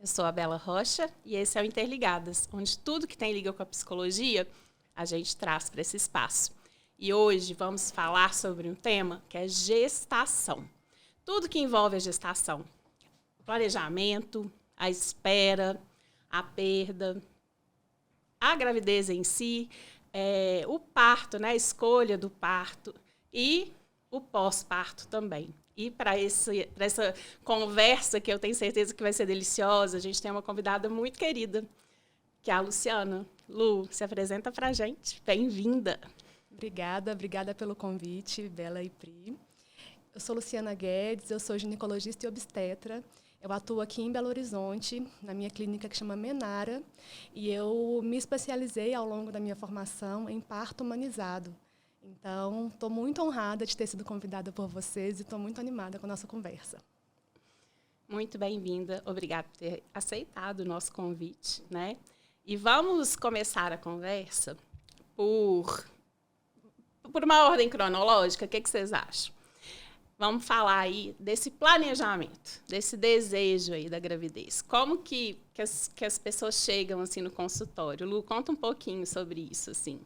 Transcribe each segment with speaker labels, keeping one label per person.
Speaker 1: Eu sou a Bela Rocha e esse é o Interligadas, onde tudo que tem liga com a psicologia a gente traz para esse espaço. E hoje vamos falar sobre um tema que é gestação. Tudo que envolve a gestação. O planejamento, a espera, a perda, a gravidez em si, o parto, né, a escolha do parto e o pós-parto também. E para essa conversa, que eu tenho certeza que vai ser deliciosa, a gente tem uma convidada muito querida, que é a Luciana. Lu, se apresenta para a gente. Bem-vinda.
Speaker 2: Obrigada pelo convite, Bela e Pri. Eu sou Luciana Guedes, eu sou ginecologista e obstetra. Eu atuo aqui em Belo Horizonte, na minha clínica que chama Menara, e eu me especializei ao longo da minha formação em parto humanizado. Então, estou muito honrada de ter sido convidada por vocês e estou muito animada com a nossa conversa.
Speaker 1: Muito bem-vinda. Obrigada por ter aceitado o nosso convite, né? E vamos começar a conversa por uma ordem cronológica. O que vocês acham? Vamos falar aí desse planejamento, desse desejo aí da gravidez. Como que as pessoas chegam assim no consultório? Lu, conta um pouquinho sobre isso, assim.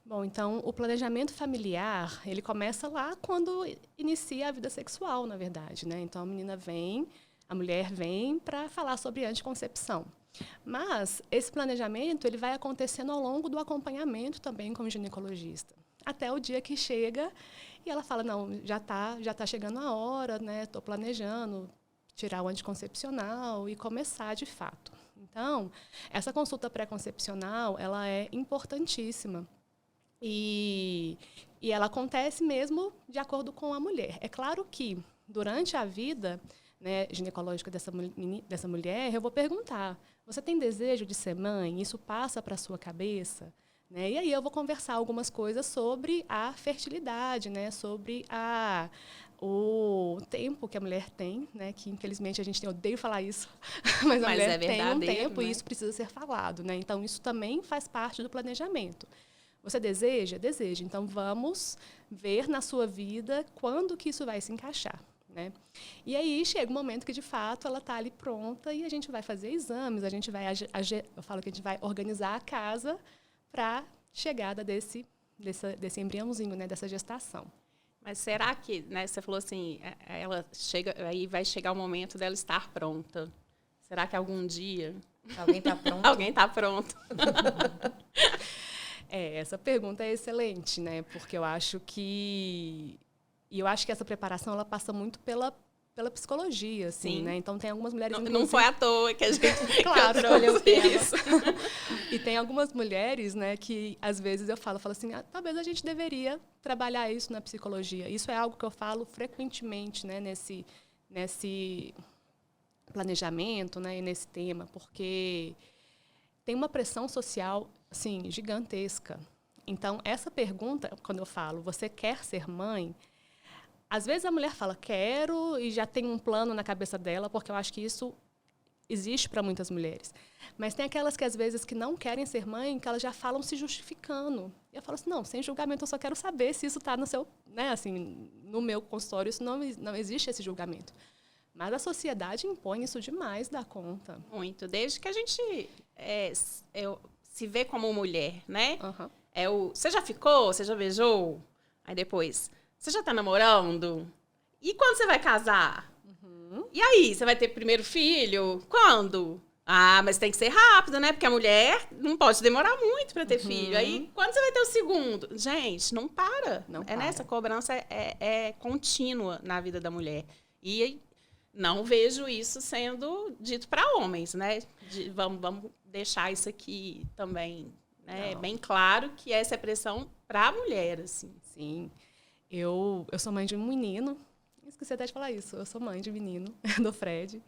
Speaker 2: Bom, então, o planejamento familiar, ele começa lá quando inicia a vida sexual, na verdade, né? Então, a mulher vem para falar sobre anticoncepção. Mas esse planejamento, ele vai acontecendo ao longo do acompanhamento também com o ginecologista. Até o dia que chega e ela fala, não, já tá chegando a hora, né? Estou planejando tirar o anticoncepcional e começar de fato. Então, essa consulta pré-concepcional, ela é importantíssima. E ela acontece mesmo de acordo com a mulher. É claro que, durante a vida, né, ginecológica dessa mulher, eu vou perguntar, você tem desejo de ser mãe? Isso passa para a sua cabeça? Né? E aí eu vou conversar algumas coisas sobre a fertilidade, né, sobre o tempo que a mulher tem, né, que infelizmente eu odeio falar isso, mas a mulher tem um tempo, né? E isso precisa ser falado. Né? Então, isso também faz parte do planejamento. Você deseja? Deseja. Então, vamos ver na sua vida quando que isso vai se encaixar. Né? E aí, chega um momento que, de fato, ela está ali pronta e a gente vai fazer exames, eu falo que a gente vai organizar a casa para a chegada desse embriãozinho, né? Dessa gestação.
Speaker 1: Mas será que, né, você falou assim, ela chega, aí vai chegar o momento dela estar pronta? Será que algum dia...
Speaker 3: Alguém está pronto?
Speaker 1: Alguém está pronto.
Speaker 2: Essa pergunta é excelente, né? Porque eu acho que essa preparação ela passa muito pela psicologia, assim,
Speaker 1: sim.
Speaker 2: Né? Então tem algumas mulheres
Speaker 1: não foi à toa que a gente
Speaker 2: claro,
Speaker 1: escolheu isso.
Speaker 2: E tem algumas mulheres, né, que às vezes eu falo assim, talvez a gente deveria trabalhar isso na psicologia. Isso é algo que eu falo frequentemente, né, nesse planejamento, né, e nesse tema, porque tem uma pressão social assim, gigantesca. Então, essa pergunta, quando eu falo, você quer ser mãe? Às vezes a mulher fala, quero, e já tem um plano na cabeça dela, porque eu acho que isso existe para muitas mulheres. Mas tem aquelas que, às vezes, que não querem ser mãe, que elas já falam se justificando. E eu falo assim, não, sem julgamento, eu só quero saber se isso está no seu, né, assim, no meu consultório, isso não existe esse julgamento. Mas a sociedade impõe isso demais da conta.
Speaker 1: Muito. Desde que a gente se vê como mulher, né?
Speaker 2: Uhum.
Speaker 1: Você já ficou? Você já beijou? Aí depois, você já tá namorando? E quando você vai casar?
Speaker 2: Uhum.
Speaker 1: E aí, você vai ter primeiro filho? Quando? Ah, mas tem que ser rápido, né? Porque a mulher não pode demorar muito para ter filho. Aí, quando você vai ter o segundo? Gente, não para.
Speaker 2: Não para.
Speaker 1: Essa cobrança é contínua na vida da mulher. E não vejo isso sendo dito para homens, né? Vamos deixar isso aqui também, né, bem claro que essa é pressão para a mulher, assim.
Speaker 2: Sim. Eu sou mãe de um menino. Esqueci até de falar isso. Eu sou mãe de menino, do Fred.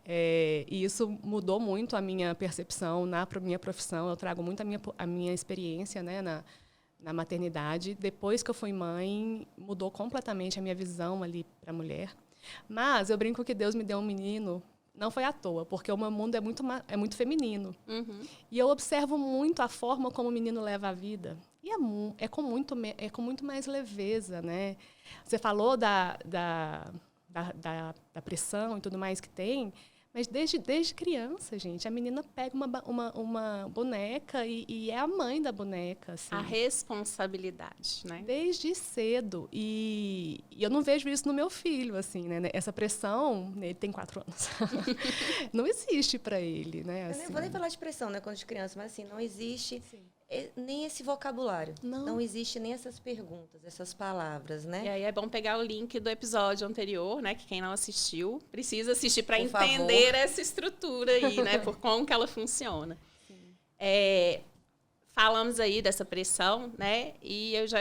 Speaker 2: E isso mudou muito a minha percepção na minha profissão. Eu trago muito a minha experiência, né, na maternidade. Depois que eu fui mãe, mudou completamente a minha visão ali para a mulher. Mas eu brinco que Deus me deu um menino, não foi à toa, porque o meu mundo é muito feminino.
Speaker 1: Uhum.
Speaker 2: E eu observo muito a forma como o menino leva a vida. E é com muito mais leveza, né? Você falou da pressão e tudo mais que tem, Mas desde criança, gente, a menina pega uma boneca e é a mãe da boneca. Assim.
Speaker 1: A responsabilidade, né?
Speaker 2: Desde cedo. E eu não vejo isso no meu filho, assim, né? Essa pressão, ele tem 4 anos. Não existe para ele, né? Assim.
Speaker 3: Eu nem vou nem falar de pressão, né, quando de criança, mas assim, não existe nem esse vocabulário. Não existe nem essas perguntas, essas palavras, né?
Speaker 1: E aí é bom pegar o link do episódio anterior, né? Que quem não assistiu precisa assistir para entender
Speaker 3: favor.
Speaker 1: essa estrutura aí, né? Por como que ela funciona. Falamos aí dessa pressão, né? E eu já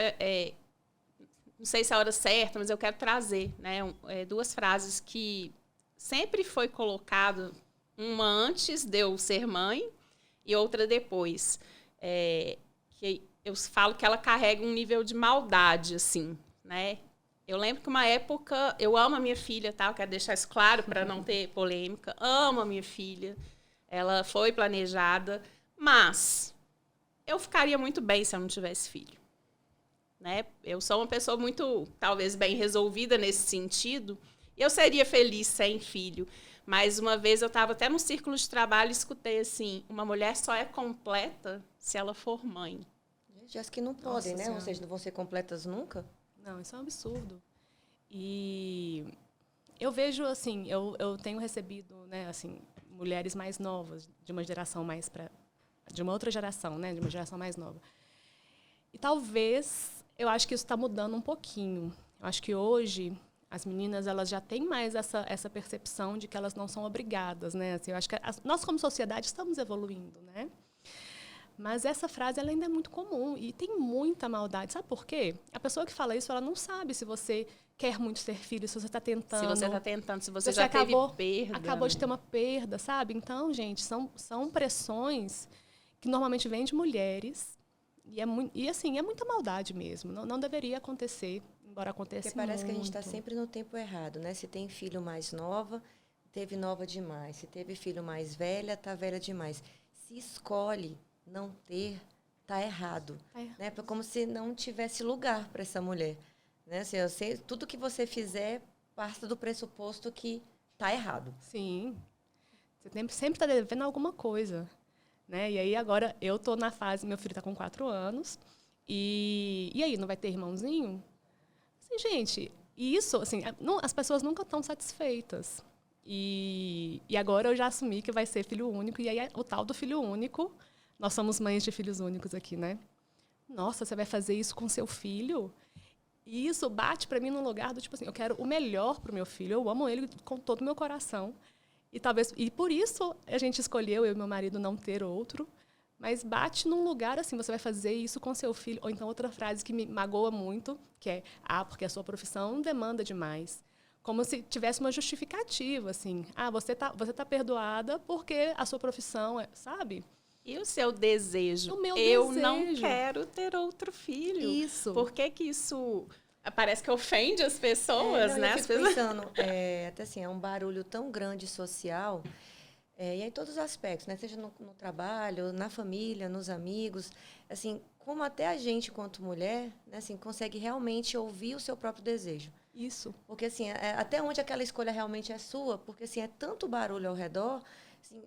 Speaker 1: não sei se é a hora certa, mas eu quero trazer, né? 2 frases que sempre foi colocado, uma antes de eu ser mãe e outra depois. Que eu falo que ela carrega um nível de maldade, assim, né? Eu lembro que uma época, eu amo a minha filha, tá? Eu quero deixar isso claro para não ter polêmica. Amo a minha filha. Ela foi planejada, mas eu ficaria muito bem se eu não tivesse filho. Né? Eu sou uma pessoa muito, talvez, bem resolvida nesse sentido. E eu seria feliz sem filho. Mas uma vez eu estava até no círculo de trabalho e escutei assim, uma mulher só é completa se ela for mãe.
Speaker 3: Gente, as que não podem, né? Ou seja, não vão ser completas nunca.
Speaker 2: Não, isso é um absurdo. E eu vejo, assim, eu tenho recebido, né, assim, mulheres mais novas, de uma geração mais de uma outra geração, né, de uma geração mais nova. E talvez, eu acho que isso está mudando um pouquinho. Eu acho que hoje as meninas, elas já têm mais essa percepção de que elas não são obrigadas, né? Assim, eu acho que nós, como sociedade, estamos evoluindo, né? Mas essa frase, ela ainda é muito comum e tem muita maldade. Sabe por quê? A pessoa que fala isso, ela não sabe se você quer muito ter filho, se você está tentando.
Speaker 1: Se você está tentando, se você já teve perda.
Speaker 2: Acabou de ter uma perda, sabe? Então, gente, são pressões que normalmente vêm de mulheres. E assim, é muita maldade mesmo. Não deveria acontecer, embora aconteça muito.
Speaker 3: Porque parece que a gente está sempre no tempo errado, né? Se tem filho mais nova, teve nova demais. Se teve filho mais velha, tá velha demais. Se escolhe não ter, tá errado. Né? Como se não tivesse lugar para essa mulher. Né? Assim, tudo que você fizer parte do pressuposto que tá errado.
Speaker 2: Sim. Você sempre está devendo alguma coisa. Né? E aí, agora, eu estou na fase... Meu filho está com 4 anos. E aí, não vai ter irmãozinho? Assim, gente, isso... Assim, as pessoas nunca estão satisfeitas. E agora eu já assumi que vai ser filho único. E aí, o tal do filho único... Nós somos mães de filhos únicos aqui, né? Nossa, você vai fazer isso com seu filho? E isso bate para mim no lugar do tipo assim, eu quero o melhor para o meu filho. Eu amo ele com todo o meu coração. E por isso a gente escolheu, eu e meu marido, não ter outro. Mas bate num lugar assim, você vai fazer isso com seu filho. Ou então outra frase que me magoa muito, que é, porque a sua profissão demanda demais. Como se tivesse uma justificativa, assim. Você tá perdoada porque a sua profissão, sabe?
Speaker 1: E o seu desejo?
Speaker 2: O meu
Speaker 1: eu
Speaker 2: desejo.
Speaker 1: não quero ter outro filho.
Speaker 2: Isso.
Speaker 1: Por que isso parece que ofende as pessoas, né?
Speaker 3: Eu fico pensando, até assim, é um barulho tão grande social, e em todos os aspectos, né? Seja no trabalho, na família, nos amigos, assim, como até a gente, enquanto mulher, né, assim, consegue realmente ouvir o seu próprio desejo.
Speaker 2: Isso.
Speaker 3: Porque, assim, até onde aquela escolha realmente é sua, porque, assim, é tanto barulho ao redor, assim,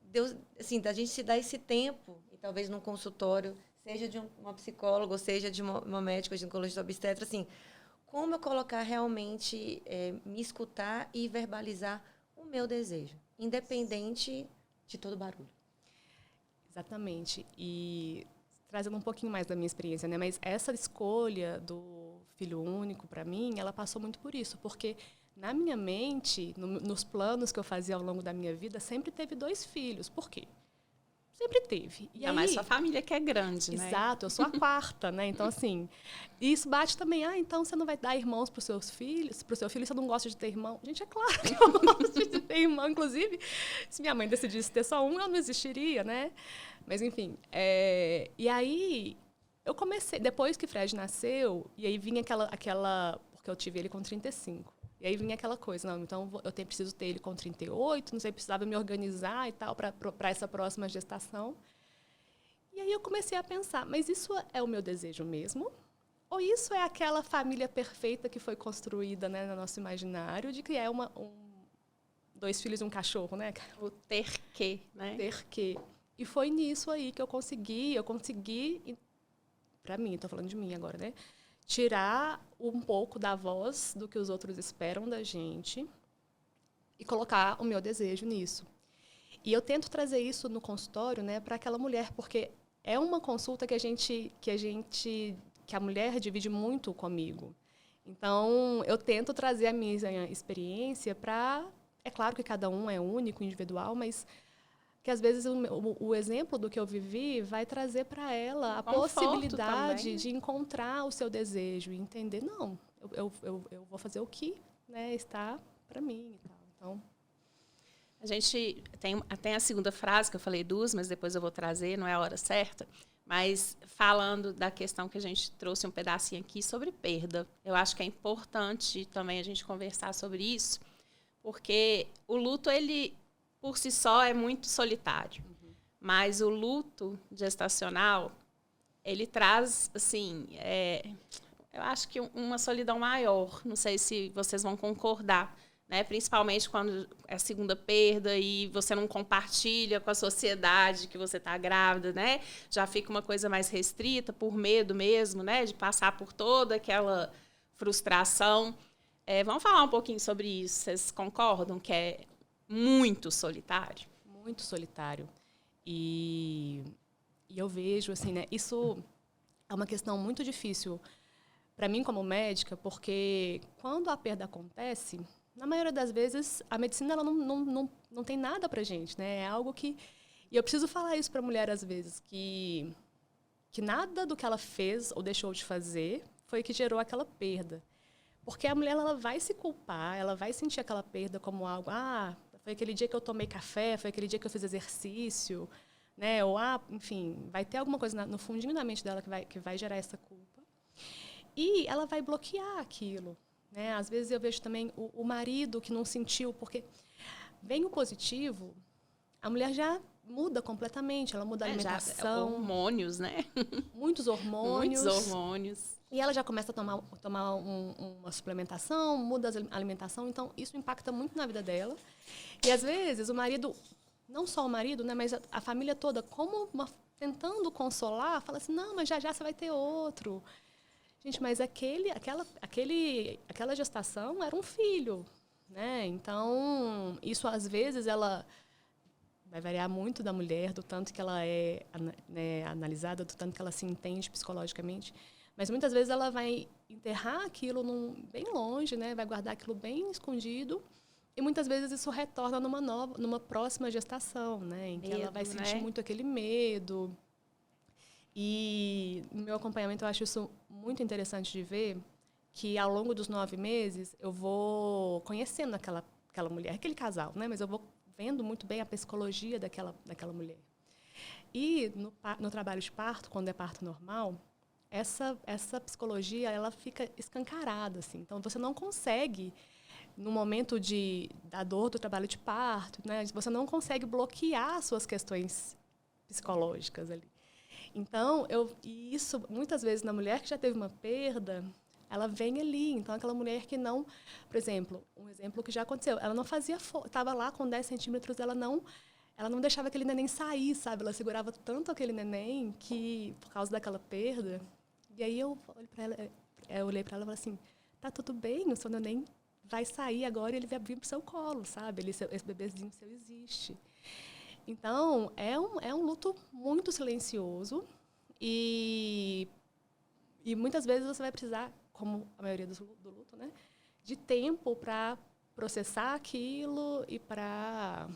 Speaker 3: Deus, assim, da gente se dar esse tempo, e talvez num consultório, seja de uma psicóloga, ou seja de uma médica, ginecologista obstetra, assim, como eu colocar realmente, me escutar e verbalizar o meu desejo, independente de todo barulho.
Speaker 2: Exatamente. E trazendo um pouquinho mais da minha experiência, né? Mas essa escolha do filho único, para mim, ela passou muito por isso, porque na minha mente, nos planos que eu fazia ao longo da minha vida, sempre teve 2 filhos. Por quê? Sempre teve. E
Speaker 1: mas sua família que é grande, né?
Speaker 2: Exato, eu sou a 4ª, né? Então, assim, isso bate também. Então você não vai dar irmãos para os seus filhos? Para o seu filho, você não gosta de ter irmão? Gente, é claro que eu gosto de ter irmão. Inclusive, se minha mãe decidisse ter só um, eu não existiria, né? Mas, enfim. E aí, eu comecei... Depois que Fred nasceu, e aí vinha aquela... Porque eu tive ele com 35. E aí vinha aquela coisa, não, então eu preciso ter ele com 38, não sei, precisava me organizar e tal para essa próxima gestação. E aí eu comecei a pensar, mas isso é o meu desejo mesmo? Ou isso é aquela família perfeita que foi construída, né, no nosso imaginário, de que é 2 filhos e um cachorro, né?
Speaker 1: O ter que, né?
Speaker 2: Ter que. E foi nisso aí que eu consegui, para mim, tô falando de mim agora, né? Tirar um pouco da voz do que os outros esperam da gente e colocar o meu desejo nisso. E eu tento trazer isso no consultório, né, para aquela mulher, porque é uma consulta que a mulher divide muito comigo. Então, eu tento trazer a minha experiência para... É claro que cada um é único, individual, mas que às vezes o exemplo do que eu vivi vai trazer para ela a possibilidade
Speaker 1: também,
Speaker 2: de encontrar o seu desejo e entender, não, eu vou fazer o que, né, está para mim e tal. Então,
Speaker 1: a gente tem a segunda frase, que eu falei 2, mas depois eu vou trazer, não é a hora certa, mas falando da questão que a gente trouxe um pedacinho aqui sobre perda. Eu acho que é importante também a gente conversar sobre isso, porque o luto, ele, por si só, é muito solitário. Mas o luto gestacional, ele traz, assim, eu acho que uma solidão maior. Não sei se vocês vão concordar, né? Principalmente quando é a segunda perda e você não compartilha com a sociedade que você está grávida, né? Já fica uma coisa mais restrita, por medo mesmo, né? De passar por toda aquela frustração. Vamos falar um pouquinho sobre isso. Vocês concordam que é muito solitário?
Speaker 2: Muito solitário. E eu vejo, assim, né? Isso é uma questão muito difícil para mim como médica, porque quando a perda acontece, na maioria das vezes, a medicina ela não tem nada para gente, né? É algo que... E eu preciso falar isso para a mulher, às vezes, que nada do que ela fez ou deixou de fazer foi que gerou aquela perda. Porque a mulher ela vai se culpar, ela vai sentir aquela perda como algo... foi aquele dia que eu tomei café, foi aquele dia que eu fiz exercício, né? Ou, enfim, vai ter alguma coisa no fundinho da mente dela que vai gerar essa culpa. E ela vai bloquear aquilo, né? Às vezes eu vejo também o marido que não sentiu, porque vem o positivo, a mulher já muda completamente, ela muda a alimentação.
Speaker 1: Hormônios, né?
Speaker 2: Muitos hormônios.
Speaker 1: Muitos hormônios.
Speaker 2: E ela já começa a tomar uma suplementação, muda a alimentação, então isso impacta muito na vida dela. E às vezes o marido, não só o marido, né, mas a família toda, tentando consolar, fala assim, não, mas já você vai ter outro. Gente, mas aquela gestação era um filho, né? Então, isso às vezes ela vai variar muito da mulher, do tanto que ela é, né, analisada, do tanto que ela se entende psicologicamente. Mas muitas vezes ela vai enterrar aquilo bem longe, né? Vai guardar aquilo bem escondido. E muitas vezes isso retorna numa próxima gestação, né? Em que ela vai sentir muito aquele medo. E no meu acompanhamento eu acho isso muito interessante de ver, que ao longo dos 9 meses eu vou conhecendo aquela mulher, aquele casal, né? Mas eu vou vendo muito bem a psicologia daquela mulher. E no trabalho de parto, quando é parto normal, essa psicologia ela fica escancarada, assim. Então você não consegue, no momento da dor do trabalho de parto, né? Você não consegue bloquear suas questões psicológicas ali. Então, e isso, muitas vezes, na mulher que já teve uma perda, ela vem ali. Então, aquela mulher que não... Por exemplo, um exemplo que já aconteceu. Ela não fazia... Estava lá com 10 centímetros, ela não deixava aquele neném sair, sabe? Ela segurava tanto aquele neném que, por causa daquela perda... E aí, eu olhei para ela e falei assim, tá tudo bem, o seu neném vai sair agora e ele vai vir pro seu colo, sabe? Esse bebezinho seu existe. Então, é um luto muito silencioso e muitas vezes você vai precisar, como a maioria do luto, né, de tempo para processar aquilo e para,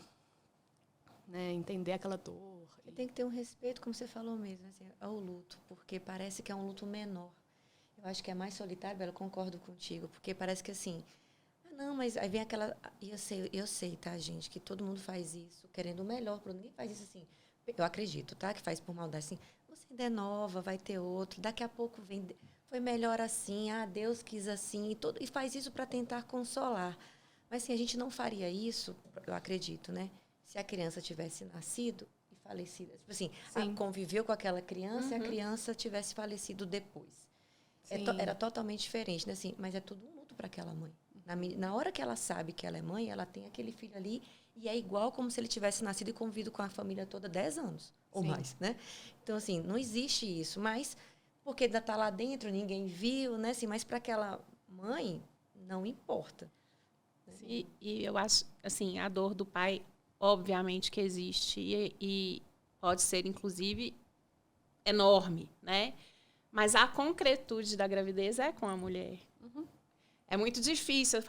Speaker 2: né, entender aquela dor.
Speaker 3: E tem que ter um respeito, como você falou mesmo, assim, ao luto, porque parece que é um luto menor. Eu acho que é mais solitário, Bela, eu concordo contigo, porque parece que assim... Não, mas aí vem aquela... Eu sei, tá, gente, que todo mundo faz isso, querendo o melhor. Ninguém faz isso assim. Eu acredito, tá, que faz por maldade. Assim, você ainda é nova, vai ter outro. Daqui a pouco vem... Foi melhor assim, Deus quis assim. E faz isso para tentar consolar. Mas, assim, a gente não faria isso, eu acredito, né? Se a criança tivesse nascido e falecido. Tipo assim, conviveu com aquela criança e a criança tivesse falecido depois. Era totalmente diferente, né? Assim, mas é tudo um luto para aquela mãe. Na hora que ela sabe que ela é mãe, ela tem aquele filho ali e é igual como se ele tivesse nascido e convivido com a família toda 10 anos ou mais, né? Então, assim, não existe isso. Mas, porque ainda está lá dentro, ninguém viu, né? Assim, mas para aquela mãe, não importa.
Speaker 1: E eu acho, assim, a dor do pai, obviamente que existe e pode ser, inclusive, enorme, né? Mas a concretude da gravidez é com a mulher. É muito difícil.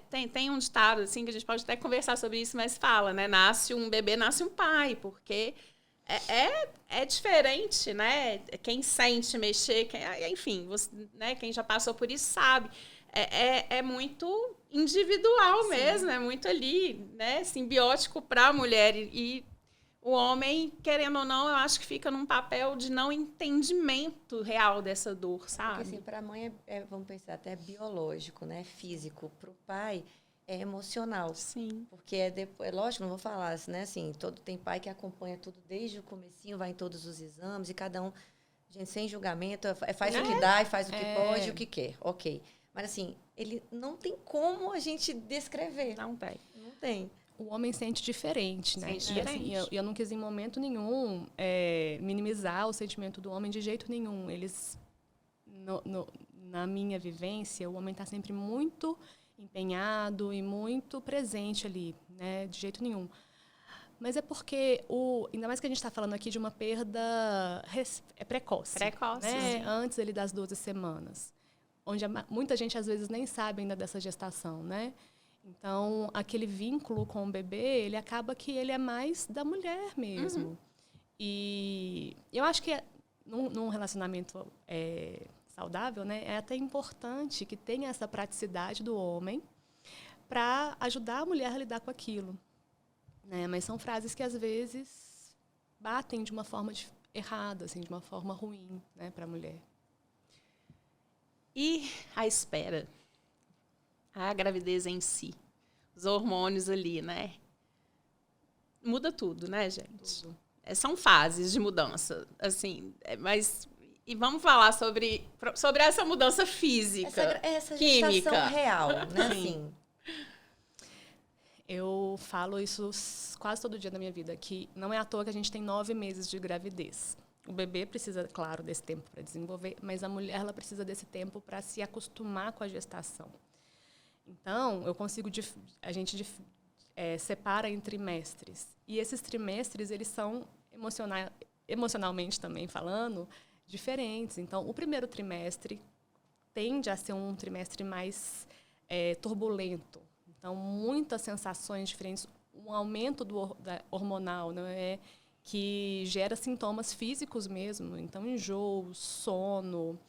Speaker 1: Tem um ditado, assim, que a gente pode até conversar sobre isso, mas fala, né? Nasce um bebê, nasce um pai, porque é diferente, né? Quem sente mexer, enfim, você, né? Quem já passou por isso sabe. É muito individual mesmo, é muito ali, né? Simbiótico para a mulher. E o homem, querendo ou não, eu acho que fica num papel de não entendimento real dessa dor, sabe?
Speaker 3: Porque, assim, para a mãe, vamos pensar, até biológico, né? Físico. Para o pai, é emocional.
Speaker 1: Sim.
Speaker 3: Porque é lógico, não vou falar, né? Assim, tem pai que acompanha tudo desde o comecinho, vai em todos os exames, e cada um, gente, sem julgamento, faz o que dá e faz o que pode e o que quer. Ok. Mas, assim, ele não tem como a gente descrever.
Speaker 1: Não tem.
Speaker 3: Não tem.
Speaker 2: O homem sente diferente, né?
Speaker 1: Sente diferente.
Speaker 2: E, assim, eu não quis em momento nenhum minimizar o sentimento do homem de jeito nenhum. Eles, na minha vivência, o homem está sempre muito empenhado e muito presente ali, né? De jeito nenhum. Mas é porque, ainda mais que a gente está falando aqui de uma perda precoce.
Speaker 1: Precoce,
Speaker 2: né?
Speaker 1: sim.
Speaker 2: Antes ali das 12 semanas. Onde muita gente, às vezes, nem sabe ainda dessa gestação, né? Então, aquele vínculo com o bebê, ele acaba que ele é mais da mulher mesmo. E eu acho que num relacionamento saudável, né, é até importante que tenha essa praticidade do homem para ajudar a mulher a lidar com aquilo. Né? Mas são frases que, às vezes, batem de uma forma errada, assim, de uma forma ruim, né, para a mulher.
Speaker 1: E a espera? A gravidez em si. Os hormônios ali, né? Muda tudo, né, gente?
Speaker 2: Tudo.
Speaker 1: São fases de mudança, assim. E vamos falar sobre essa mudança física,
Speaker 3: essa
Speaker 1: química.
Speaker 3: gestação real, né? Assim.
Speaker 2: Eu falo isso quase todo dia da minha vida, que não é à toa que a gente tem 9 meses de gravidez. O bebê precisa, claro, desse tempo para desenvolver, mas a mulher ela precisa desse tempo para se acostumar com a gestação. Então, a gente separa em trimestres. E esses trimestres, eles são, emocionalmente também falando, diferentes. Então, o primeiro trimestre tende a ser um trimestre mais turbulento. Então, muitas sensações diferentes, um aumento hormonal, né, que gera sintomas físicos mesmo. Então, enjoo, sono,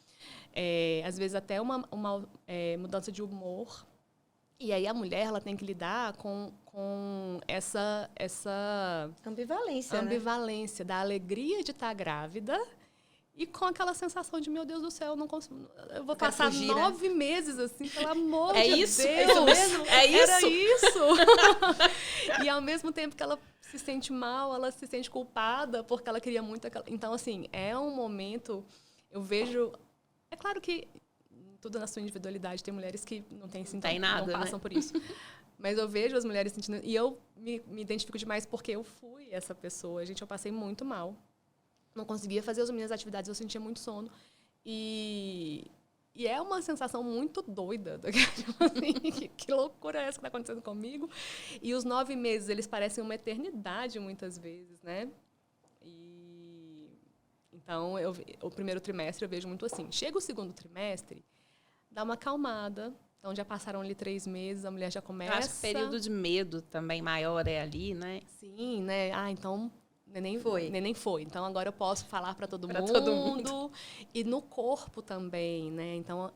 Speaker 2: às vezes até uma mudança de humor. E aí a mulher ela tem que lidar com essa ambivalência, né? Da alegria de estar grávida e com aquela sensação de, meu Deus do céu, eu vou passar fugir, 9 meses assim, pelo amor de Deus.
Speaker 1: É isso mesmo? É isso?
Speaker 2: Era isso. E ao mesmo tempo que ela se sente mal, ela se sente culpada porque ela queria muito aquela... Então, assim, é um momento, eu vejo... É claro que tudo na sua individualidade. Tem mulheres que não têm sintoma, não passam por isso. Mas eu vejo as mulheres sentindo... E eu me identifico demais porque eu fui essa pessoa. Gente, eu passei muito mal. Não conseguia fazer as minhas atividades, eu sentia muito sono. E é uma sensação muito doida. Que loucura é essa que está acontecendo comigo? E os 9 meses, eles parecem uma eternidade muitas vezes, né? Então, o primeiro trimestre eu vejo muito assim. Chega o segundo trimestre, dá uma acalmada. Então, já passaram ali 3 meses, a mulher já começa...
Speaker 1: Eu acho que o período de medo também maior é ali, né?
Speaker 2: Sim, né? Então, neném foi. Então, agora eu posso falar para todo mundo. E no corpo também, né? Então,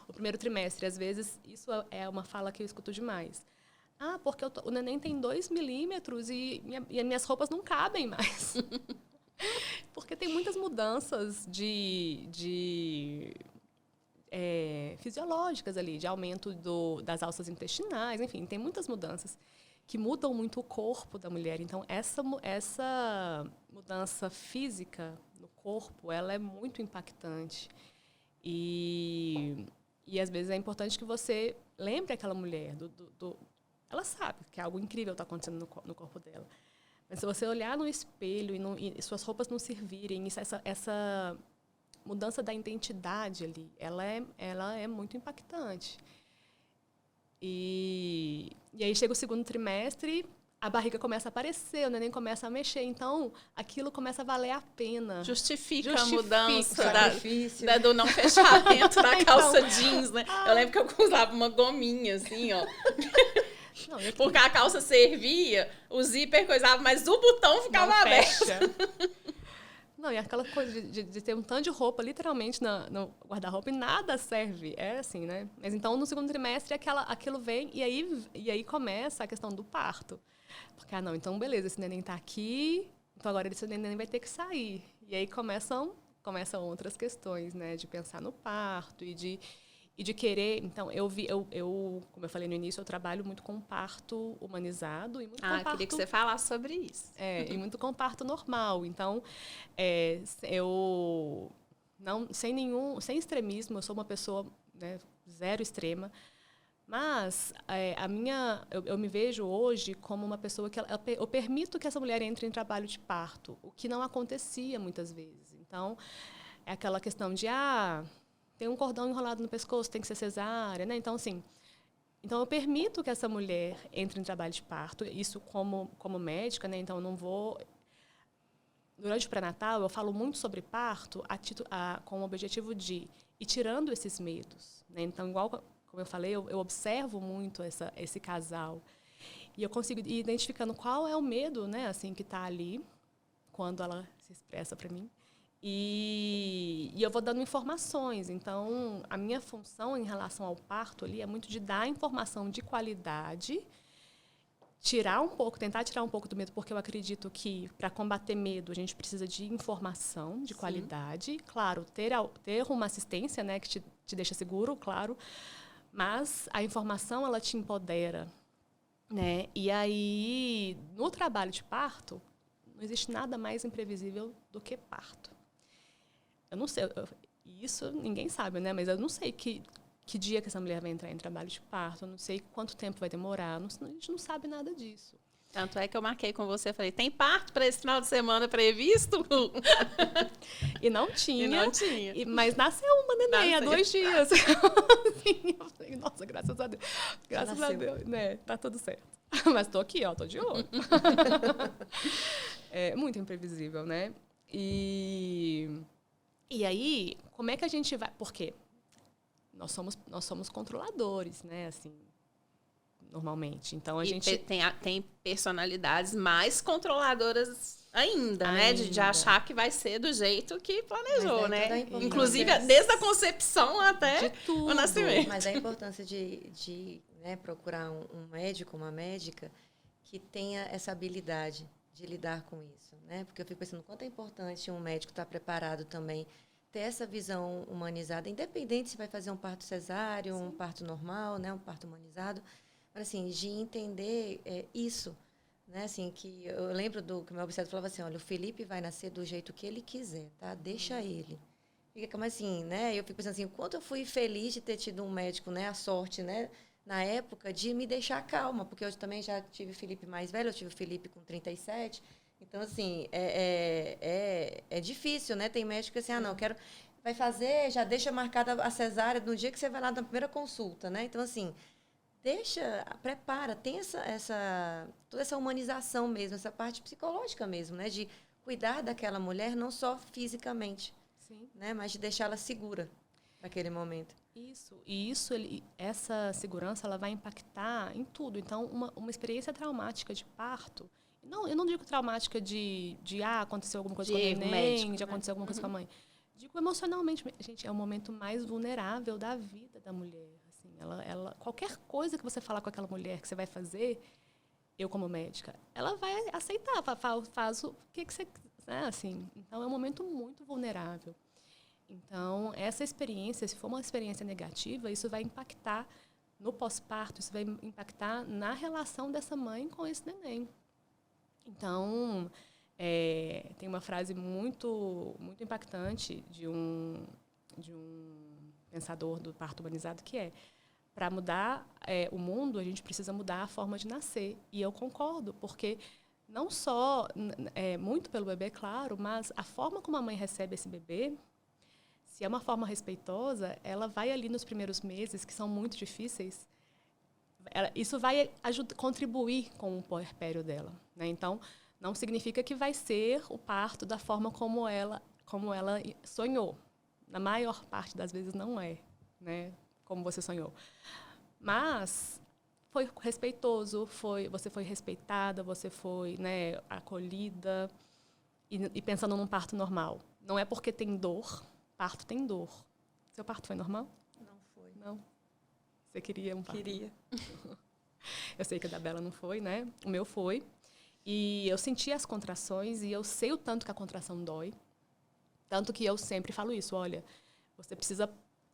Speaker 2: o primeiro trimestre, às vezes, isso é uma fala que eu escuto demais. Porque o neném tem 2 milímetros e minhas roupas não cabem mais. Porque tem muitas mudanças fisiológicas ali, de aumento das alças intestinais, enfim, tem muitas mudanças que mudam muito o corpo da mulher. Então, essa mudança física no corpo, ela é muito impactante. E E, às vezes, é importante que você lembre aquela mulher ela sabe que algo incrível está acontecendo no corpo dela. Mas se você olhar no espelho e suas roupas não servirem, essa mudança da identidade ali, ela é muito impactante. E aí chega o segundo trimestre, a barriga começa a aparecer, o neném começa a mexer. Então, aquilo começa a valer a pena.
Speaker 1: Justifica a mudança
Speaker 3: sacrifício.
Speaker 1: do não fechamento da calça jeans, né? Eu lembro que eu usava uma gominha, assim, ó.
Speaker 2: Não,
Speaker 1: porque a calça servia, o zíper coisava, mas o botão ficava aberto.
Speaker 2: Não, e aquela coisa de ter um tanto de roupa, literalmente, no guarda-roupa, e nada serve. É assim, né? Mas então, no segundo trimestre, aquilo vem, e aí começa a questão do parto. Porque, não, então, beleza, esse neném tá aqui, então agora esse neném vai ter que sair. E aí começam outras questões, né? De pensar no parto e de querer. Então, como eu falei no início, eu trabalho muito com parto humanizado e muito com parto...
Speaker 1: queria que você falasse sobre isso.
Speaker 2: E muito com parto normal. Então, eu não, sem extremismo, eu sou uma pessoa, né, zero extrema, mas eu me vejo hoje como uma pessoa que eu permito que essa mulher entre em trabalho de parto, o que não acontecia muitas vezes. Então, é aquela questão de tem um cordão enrolado no pescoço, tem que ser cesárea, né? Então, assim, eu permito que essa mulher entre em trabalho de parto, isso como médica, né? Então, eu não vou... Durante o pré-natal, eu falo muito sobre parto com o objetivo de ir tirando esses medos, né? Então, igual como eu falei, eu observo muito esse casal e eu consigo ir identificando qual é o medo, né? Assim, que está ali quando ela se expressa para mim. E eu vou dando informações. Então, a minha função em relação ao parto ali é muito de dar informação de qualidade, tentar tirar um pouco do medo, porque eu acredito que, para combater medo, a gente precisa de informação de qualidade. Claro, ter uma assistência, né, que te deixa seguro, claro, mas a informação, ela te empodera, né? E aí, no trabalho de parto, não existe nada mais imprevisível do que parto. Eu não sei, isso ninguém sabe, né? Mas eu não sei que dia que essa mulher vai entrar em trabalho de parto, eu não sei quanto tempo vai demorar, a gente não sabe nada disso.
Speaker 1: Tanto é que eu marquei com você, falei, tem parto para esse final de semana previsto?
Speaker 2: E não tinha. Mas nasceu uma neném há 2 dias. Eu falei, nossa, graças a Deus. Graças a Deus, né? Tá tudo certo. Mas tô aqui, tô de olho. É muito imprevisível, né? E aí, como é que a gente vai... Por quê? Nós somos controladores, né? Assim, normalmente. Então, a gente...
Speaker 1: Tem personalidades mais controladoras ainda, né? De achar que vai ser do jeito que planejou, né? Inclusive, desde a concepção até o nascimento.
Speaker 3: Mas a importância de procurar um médico, uma médica, que tenha essa habilidade de lidar com isso, né? Porque eu fico pensando quanto é importante um médico estar preparado também, ter essa visão humanizada, independente se vai fazer um parto cesáreo, um parto normal, né? Um parto humanizado, mas assim, de entender isso, né? Assim, que eu lembro que o meu obstetra falava assim, olha, o Felipe vai nascer do jeito que ele quiser, tá? Deixa ele. Fica como assim, né? Eu fico pensando assim, o quanto eu fui feliz de ter tido um médico, né? A sorte, né? Na época, de me deixar calma, porque eu também já tive o Felipe mais velho, eu tive o Felipe com 37. Então, assim, é difícil, né? Tem médico que assim, não, vai fazer, já deixa marcada a cesárea no dia que você vai lá na primeira consulta, né? Então, assim, prepara, tem toda essa humanização mesmo, essa parte psicológica mesmo, né? De cuidar daquela mulher, não só fisicamente, né? Mas de deixá-la segura naquele momento.
Speaker 2: Essa segurança, ela vai impactar em tudo. Então, uma experiência traumática de parto, eu não digo traumática de aconteceu alguma coisa com o neném, médico, de acontecer alguma coisa com a mãe. Digo emocionalmente. Gente, é o momento mais vulnerável da vida da mulher. Assim, qualquer coisa que você falar com aquela mulher que você vai fazer, eu como médica, ela vai aceitar, faz o que você quiser. Assim. Então, é um momento muito vulnerável. Então, essa experiência, se for uma experiência negativa, isso vai impactar no pós-parto, isso vai impactar na relação dessa mãe com esse neném. Então, tem uma frase muito, muito impactante de um pensador do parto humanizado, que é: para mudar o mundo, a gente precisa mudar a forma de nascer. E eu concordo, porque não só muito pelo bebê, claro, mas a forma como a mãe recebe esse bebê, se é uma forma respeitosa, ela vai ali nos primeiros meses, que são muito difíceis, isso vai contribuir com o puerpério dela, né? Então, não significa que vai ser o parto da forma como ela sonhou. Na maior parte das vezes não é, né? Como você sonhou. Mas foi respeitoso, você foi respeitada, você foi, né, acolhida, e pensando num parto normal. Não é porque tem dor, parto tem dor. Seu parto foi normal?
Speaker 3: Não foi.
Speaker 2: Não? Você queria um parto?
Speaker 3: Queria.
Speaker 2: Eu sei que a da Bela não foi, né? O meu foi. E eu senti as contrações e eu sei o tanto que a contração dói. Tanto que eu sempre falo isso: olha, você precisa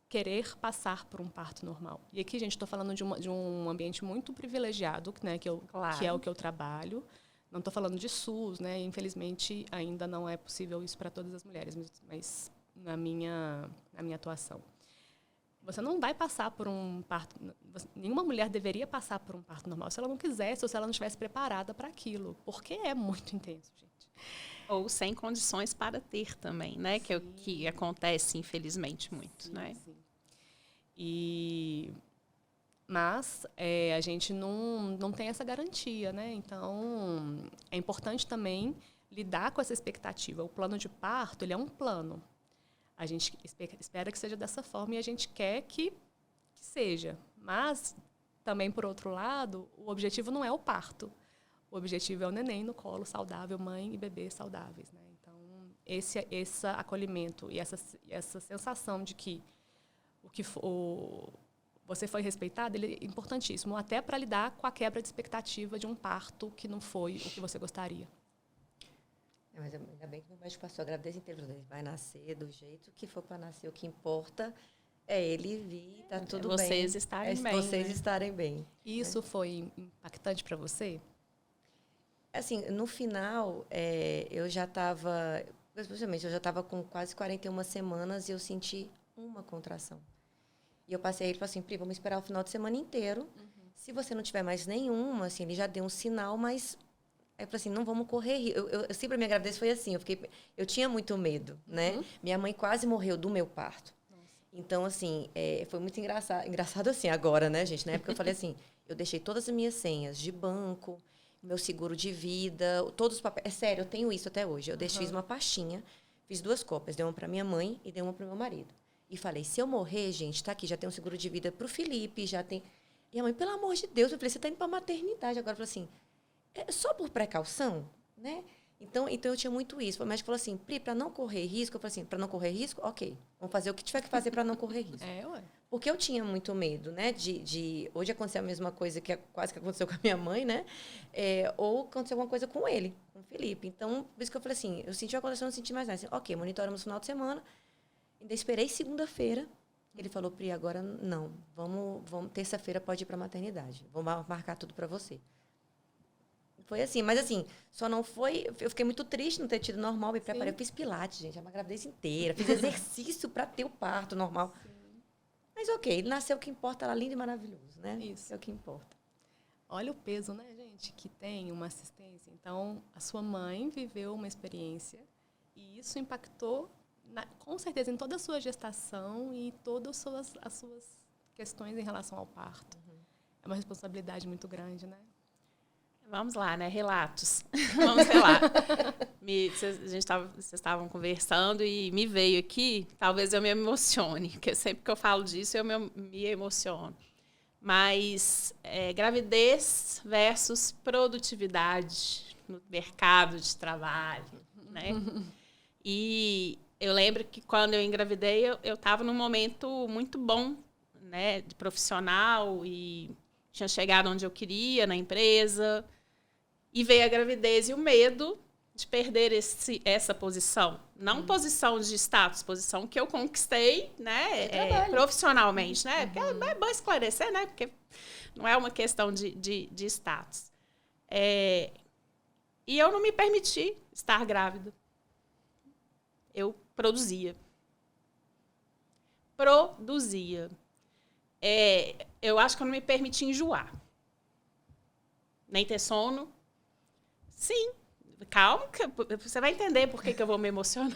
Speaker 2: querer passar por um parto normal. E aqui, gente, estou falando de um ambiente muito privilegiado, né, que é o que eu trabalho. Não estou falando de SUS, né? Infelizmente, ainda não é possível isso para todas as mulheres, mas na minha atuação. Você não vai passar por um parto... Nenhuma mulher deveria passar por um parto normal se ela não quisesse ou se ela não estivesse preparada para aquilo, porque é muito intenso, gente.
Speaker 1: Ou sem condições para ter também, né? Que é o que acontece, infelizmente, muito,
Speaker 2: Sim,
Speaker 1: né?
Speaker 2: sim. Mas a gente não tem essa garantia, né? Então, é importante também lidar com essa expectativa. O plano de parto, ele é um plano. A gente espera que seja dessa forma e a gente quer que seja. Mas, também, por outro lado, o objetivo não é o parto. O objetivo é o neném no colo, saudável, mãe e bebê saudáveis, né? Então, esse acolhimento e essa sensação de que você foi respeitado, ele é importantíssimo, até para lidar com a quebra de expectativa de um parto que não foi o que você gostaria.
Speaker 3: Mas ainda bem que meu médico passou a gravidez inteira. Ele vai nascer do jeito que for para nascer. O que importa é ele vir, tá tudo bem.
Speaker 1: Vocês estarem bem.
Speaker 3: Vocês estarem bem.
Speaker 2: Isso foi impactante para você?
Speaker 3: Assim, no final, eu já estava... Especialmente, eu já estava com quase 41 semanas e eu senti uma contração. E eu passei ele e falei assim: Pri, vamos esperar o final de semana inteiro. Se você não tiver mais nenhuma, assim, ele já deu um sinal, mas... Aí eu falei assim: não vamos correr risco. Eu sempre, a minha gravidez foi assim, eu tinha muito medo, né? Minha mãe quase morreu do meu parto. Nossa. Então, assim, foi muito engraçado assim agora, né, gente? Na época eu falei assim: eu deixei todas as minhas senhas de banco, meu seguro de vida, todos os papéis. É sério, eu tenho isso até hoje. Eu fiz uma pastinha, fiz 2 cópias, dei uma para minha mãe e dei uma para o meu marido. E falei: se eu morrer, gente, tá aqui, já tem um seguro de vida para o Felipe, já tem... E a mãe: pelo amor de Deus, eu falei: você tá indo para a maternidade agora. Eu falei assim: só por precaução, né? Então eu tinha muito isso. O médico falou assim: Pri, para não correr risco, eu falei assim: para não correr risco, ok, vamos fazer o que tiver que fazer para não correr risco.
Speaker 2: Ué.
Speaker 3: Porque eu tinha muito medo, né? Hoje aconteceu a mesma coisa que quase que aconteceu com a minha mãe, né? Ou aconteceu alguma coisa com ele, com o Felipe. Então, por isso que eu falei assim: eu senti uma condição, não senti mais nada. Assim, ok, monitoramos no final de semana. Ainda esperei segunda-feira. Ele falou: Pri, agora não. Vamos terça-feira pode ir para a maternidade. Vamos marcar tudo para você. Foi assim, mas assim, só não foi... Eu fiquei muito triste não ter tido normal, me preparei. Eu fiz pilates, gente, uma gravidez inteira. Fiz exercício para ter o parto normal. Sim. Mas ok, ele nasceu, o que importa, era lindo e maravilhoso, né?
Speaker 2: Isso.
Speaker 3: É o que importa.
Speaker 2: Olha o peso, né, gente, que tem uma assistência. Então, a sua mãe viveu uma experiência e isso impactou, com certeza, em toda a sua gestação e todas as suas questões em relação ao parto. É uma responsabilidade muito grande, né?
Speaker 1: Vamos lá, né? Relatos. Vamos relatar. Vocês estavam conversando e me veio aqui, talvez eu me emocione, porque sempre que eu falo disso eu me emociono. Mas gravidez versus produtividade no mercado de trabalho, né? E eu lembro que quando eu engravidei, eu estava num momento muito bom, né, de profissional, e tinha chegado onde eu queria na empresa. E veio a gravidez e o medo de perder essa posição. Não posição de status, posição que eu conquistei, né, profissionalmente. Né? Porque é bom esclarecer, né? Porque não é uma questão de status. E eu não me permiti estar grávida. Eu produzia. produzia. Eu acho que eu não me permiti enjoar. Nem ter sono. Sim. Calma, que você vai entender por que eu vou me emocionar.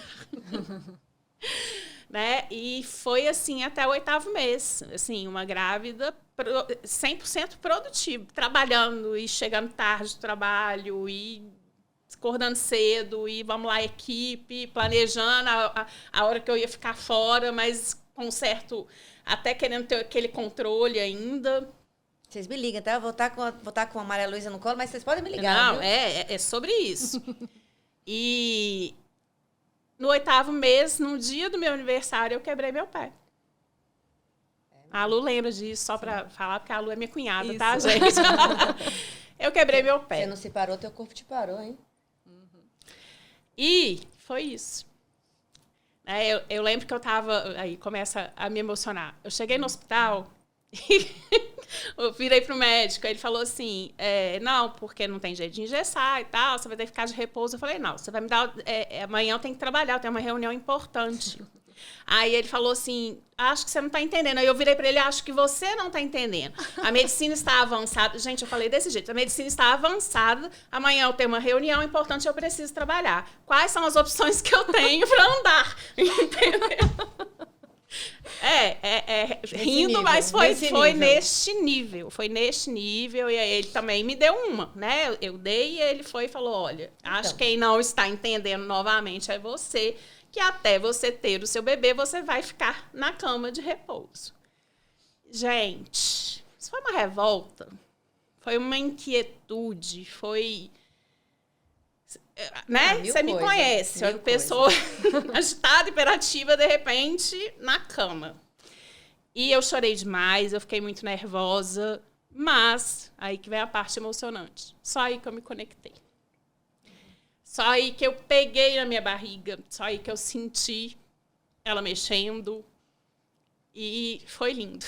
Speaker 1: Né? E foi assim até o 8º mês. Assim, uma grávida 100% produtiva. Trabalhando e chegando tarde do trabalho e acordando cedo e vamos lá, equipe, planejando a hora que eu ia ficar fora, mas com certo, até querendo ter aquele controle ainda.
Speaker 3: Vocês me ligam, tá? Eu vou estar com a Maria Luísa no colo, mas vocês podem me ligar,
Speaker 1: Não,
Speaker 3: viu?
Speaker 1: é sobre isso. E no 8º mês, no dia do meu aniversário, eu quebrei meu pé. A Lu lembra disso, só para falar, porque a Lu é minha cunhada,
Speaker 2: Isso.
Speaker 1: tá, gente? Eu quebrei meu pé.
Speaker 3: Você não se parou, teu corpo te parou, hein?
Speaker 1: E foi isso. Eu lembro que eu tava... Aí começa a me emocionar. Eu cheguei no hospital e eu virei pro médico. Ele falou assim, não, porque não tem jeito de engessar e tal, você vai ter que ficar de repouso. Eu falei, não, você vai me dar... amanhã eu tenho que trabalhar, eu tenho uma reunião importante. Aí ele falou assim, acho que você não está entendendo. Aí eu virei para ele, acho que você não está entendendo. A medicina está avançada. Gente, eu falei desse jeito. A medicina está avançada. Amanhã eu tenho uma reunião importante, eu preciso trabalhar. Quais são as opções que eu tenho para andar? Entendeu? Rindo,
Speaker 3: nível,
Speaker 1: mas foi
Speaker 3: nível.
Speaker 1: neste nível. Foi neste nível. E aí ele também me deu uma, né? Eu dei e ele foi e falou, olha, acho que quem não está entendendo novamente é você, que até você ter o seu bebê, você vai ficar na cama de repouso. Gente, isso foi uma revolta, foi uma inquietude, foi... Né? Você me conhece, uma pessoa agitada, hiperativa, de repente, na cama. E eu chorei demais, eu fiquei muito nervosa, mas aí que vem a parte emocionante. Só aí que eu me conectei. Só aí que eu peguei na minha barriga, só aí que eu senti ela mexendo e foi lindo.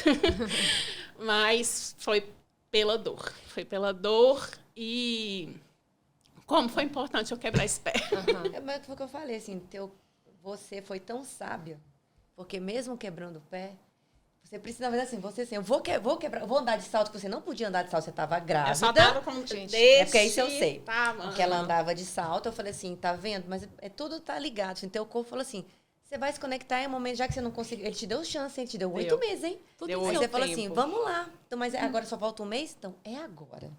Speaker 1: Mas foi pela dor. Foi pela dor e como foi importante eu quebrar esse pé.
Speaker 3: Mas foi o que eu falei, assim, você foi tão sábia, porque mesmo quebrando o pé, você precisa, na verdade, assim, você assim, eu vou quebrar, eu vou andar de salto, que você não podia andar de salto, você estava grávida.
Speaker 1: Eu só tava com
Speaker 3: porque isso eu sei. Porque ela andava de salto, eu falei assim, tá vendo? Mas tudo tá ligado. Assim, teu corpo falou assim, você vai se conectar em um momento, já que você não conseguiu. Ele te deu chance, ele te deu 8 meses, hein?
Speaker 1: Tudo
Speaker 3: aí você falou assim, vamos lá. Então, mas agora só falta um mês? Então, é agora.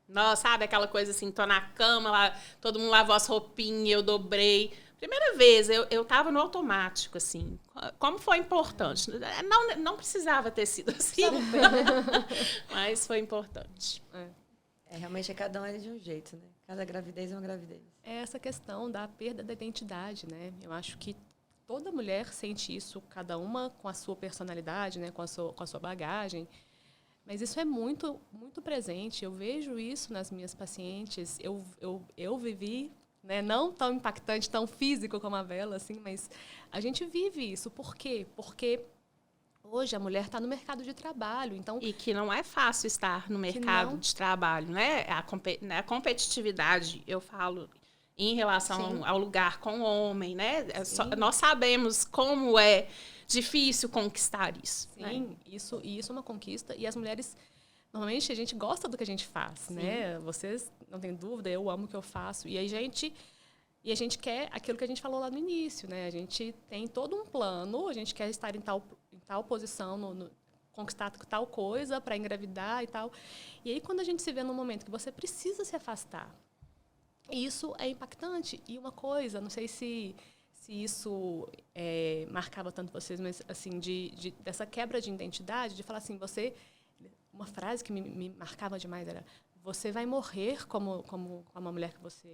Speaker 1: Nossa, sabe aquela coisa assim, tô na cama, lá, todo mundo lavou as roupinhas, eu dobrei. Primeira vez, eu tava no automático, assim. Como foi importante. Não precisava ter sido assim. Mas foi importante.
Speaker 3: Realmente, cada um é de um jeito, né? Cada gravidez é uma gravidez.
Speaker 2: É essa questão da perda da identidade, né? Eu acho que toda mulher sente isso, cada uma com a sua personalidade, né? Com a sua bagagem. Mas isso é muito, muito presente. Eu vejo isso nas minhas pacientes. Eu vivi... Né? Não tão impactante, tão físico como a Bela, assim, mas a gente vive isso. Por quê? Porque hoje a mulher está no mercado de trabalho. Então,
Speaker 1: e que não é fácil estar no mercado de trabalho, né? A competitividade, eu falo, em relação ao lugar com o homem, né? Nós sabemos como é difícil conquistar isso.
Speaker 2: Sim, né? Isso é uma conquista. E as mulheres... Normalmente, a gente gosta do que a gente faz, né? Vocês, não tem dúvida, eu amo o que eu faço. E a gente quer aquilo que a gente falou lá no início, né? A gente tem todo um plano, a gente quer estar em tal posição, conquistar tal coisa para engravidar e tal. E aí, quando a gente se vê num momento que você precisa se afastar, isso é impactante. E uma coisa, não sei se isso marcava tanto vocês, mas assim, dessa quebra de identidade, de falar assim, uma frase que me marcava demais era: você vai morrer como uma mulher que você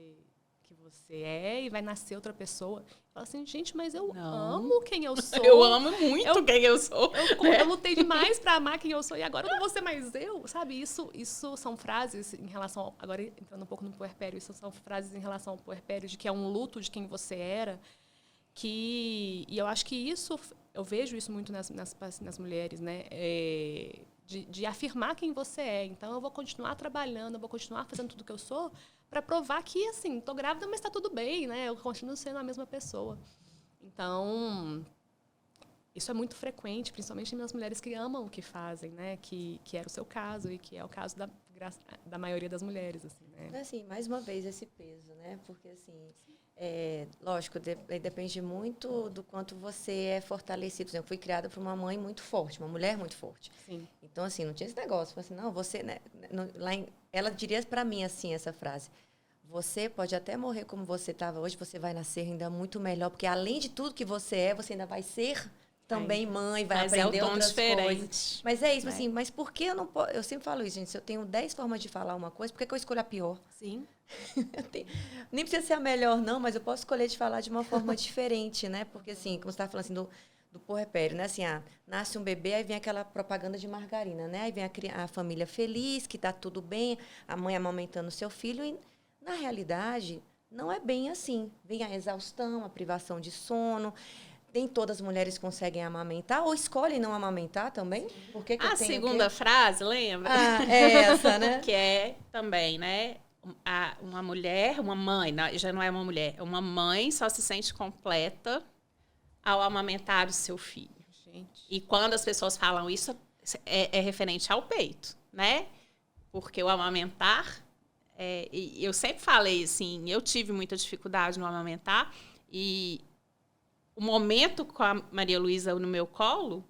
Speaker 2: é e vai nascer outra pessoa. Fala assim, gente, mas eu amo quem eu sou.
Speaker 1: Eu amo muito quem eu sou.
Speaker 2: Eu lutei demais para amar quem eu sou e agora eu não vou ser mais eu, sabe? Isso são frases em relação agora entrando um pouco no puerpério, isso são frases em relação ao puerpério de que é um luto de quem você era, e eu acho que isso eu vejo isso muito nas mulheres, né? De afirmar quem você é. Então, eu vou continuar trabalhando, eu vou continuar fazendo tudo que eu sou para provar que, assim, estou grávida, mas está tudo bem, né? Eu continuo sendo a mesma pessoa. Então, isso é muito frequente, principalmente nas mulheres que amam o que fazem, né? Que era o seu caso e que é o caso da maioria das mulheres, assim, né?
Speaker 3: Assim, mais uma vez esse peso, né? Porque, assim, lógico, depende muito do quanto você é fortalecido. Por exemplo, eu fui criada por uma mãe muito forte, uma mulher muito forte.
Speaker 2: Sim.
Speaker 3: Então, assim, não tinha esse negócio. Assim, não, você... Né, ela diria para mim, assim, essa frase. Você pode até morrer como você estava hoje, você vai nascer ainda muito melhor, porque além de tudo que você é, você ainda vai ser também mãe, vai aprender outras coisas. Mas é isso, assim, mas por que eu não posso... Eu sempre falo isso, gente, se eu tenho 10 formas de falar uma coisa, por que eu escolho a pior?
Speaker 2: Sim.
Speaker 3: Nem precisa ser a melhor, não, mas eu posso escolher de falar de uma forma diferente, né? Porque, assim, como você estava falando assim, do puerpério, né? Assim, nasce um bebê, aí vem aquela propaganda de margarina, né? Aí vem a família feliz, que está tudo bem, a mãe amamentando o seu filho, e, na realidade, não é bem assim. Vem a exaustão, a privação de sono. Nem todas as mulheres conseguem amamentar ou escolhem não amamentar também. Por que
Speaker 1: a segunda frase, lembra?
Speaker 3: É essa, né?
Speaker 1: Que é também, né? Uma mulher, uma mãe, já não é uma mulher, é uma mãe só se sente completa ao amamentar o seu filho.
Speaker 2: Gente.
Speaker 1: E quando as pessoas falam isso, é referente ao peito, né? Porque o amamentar, e eu sempre falei assim, eu tive muita dificuldade no amamentar e o momento com a Maria Luísa no meu colo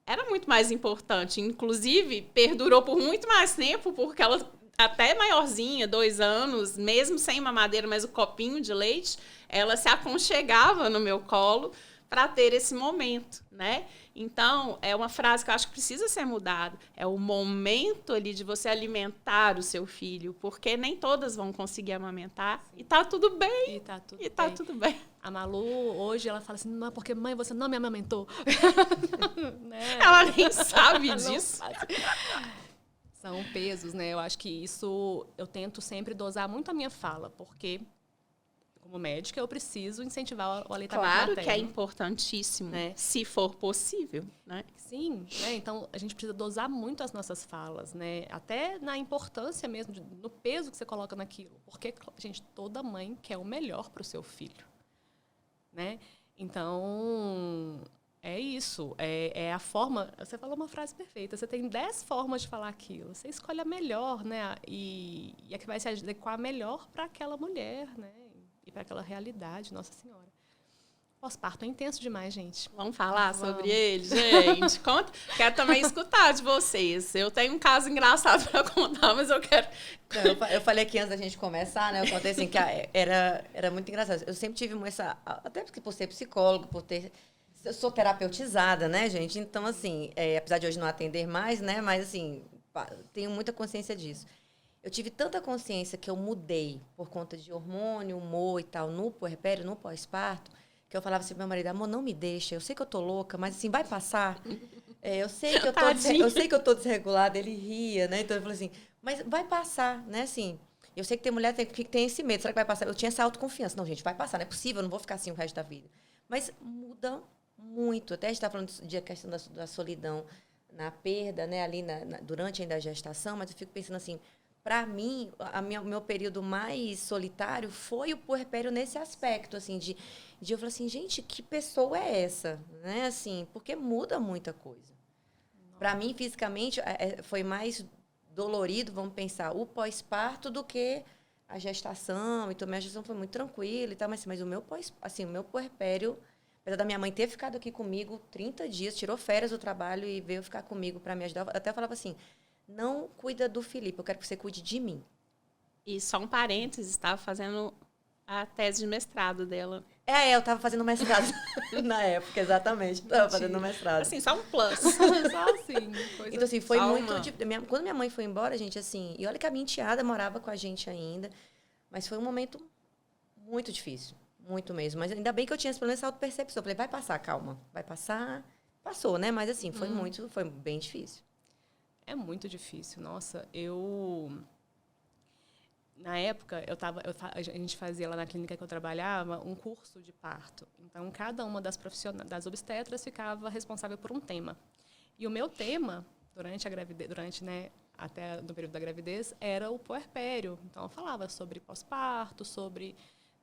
Speaker 1: era muito mais importante. Inclusive, perdurou por muito mais tempo, porque ela, até maiorzinha, 2 anos, mesmo sem mamadeira, mas o copinho de leite, ela se aconchegava no meu colo para ter esse momento, né? Então, é uma frase que eu acho que precisa ser mudada. É o momento ali de você alimentar o seu filho, porque nem todas vão conseguir amamentar. Sim. E tá tudo bem.
Speaker 2: E tá tudo bem. A Malu, hoje, ela fala assim, não, porque, mãe, você não me amamentou.
Speaker 1: Né? Ela nem sabe disso.
Speaker 2: São pesos, né? Eu acho que isso, eu tento sempre dosar muito a minha fala, porque... Como médica, eu preciso incentivar o aleitamento materno.
Speaker 1: Claro que é importantíssimo, né? Se for possível, né?
Speaker 2: Sim, né? Então a gente precisa dosar muito as nossas falas, né? Até na importância mesmo, no peso que você coloca naquilo. Porque, gente, toda mãe quer o melhor para o seu filho, né? Então, é isso. É a forma... Você falou uma frase perfeita. Você tem 10 formas de falar aquilo. Você escolhe a melhor, né? E a que vai se adequar melhor para aquela mulher, né? E para aquela realidade, Nossa Senhora. Pós-parto é intenso demais, gente.
Speaker 1: Vamos falar sobre ele, gente? Conta. Quero também escutar de vocês. Eu tenho um caso engraçado para contar, mas eu quero...
Speaker 3: Não, eu falei aqui antes da gente começar, né? Eu contei assim, que era muito engraçado. Eu sempre tive essa... Até porque por ser psicólogo, eu sou terapeutizada, né, gente? Então, assim, apesar de hoje não atender mais, né? Mas, assim, tenho muita consciência disso. Eu tive tanta consciência que eu mudei por conta de hormônio, humor e tal, no puerpério, no pós-parto, que eu falava assim pro meu marido, amor, não me deixa, eu sei que eu tô louca, mas assim, vai passar. Eu sei que eu tô desregulada, ele ria, né? Então eu falei assim, mas vai passar, né? Assim, eu sei que tem mulher que tem esse medo, será que vai passar? Eu tinha essa autoconfiança. Não, gente, vai passar, não é possível, eu não vou ficar assim o resto da vida. Mas muda muito. Até a gente está falando de questão da solidão na perda, né? Ali durante ainda a gestação, mas eu fico pensando assim, para mim, o meu período mais solitário foi o puerpério nesse aspecto, assim, de eu falar assim, gente, que pessoa é essa? Né? Assim, porque muda muita coisa. Para mim, fisicamente, foi mais dolorido, vamos pensar, o pós-parto do que a gestação. Então, minha gestação foi muito tranquila e tal, mas o meu puerpério, apesar da minha mãe ter ficado aqui comigo 30 dias, tirou férias do trabalho e veio ficar comigo para me ajudar, eu até falava assim, não cuida do Felipe, eu quero que você cuide de mim.
Speaker 1: E só um parênteses, estava fazendo a tese de mestrado dela.
Speaker 3: Eu estava fazendo mestrado na época, exatamente. Estava fazendo mestrado.
Speaker 1: Assim, só um plus.
Speaker 2: Só assim.
Speaker 3: Então, assim, foi muito... Quando minha mãe foi embora, gente, assim... E olha que a minha enteada morava com a gente ainda. Mas foi um momento muito difícil. Muito mesmo. Mas ainda bem que eu tinha pelo menos essa autopercepção. Eu falei, vai passar, calma. Vai passar. Passou, né? Mas, assim, foi bem difícil.
Speaker 2: É muito difícil. Nossa, na época, a gente fazia lá na clínica que eu trabalhava um curso de parto. Então, cada uma das das obstetras ficava responsável por um tema. E o meu tema, durante a gravidez, né, até no período da gravidez, era o puerpério. Então, eu falava sobre pós-parto, sobre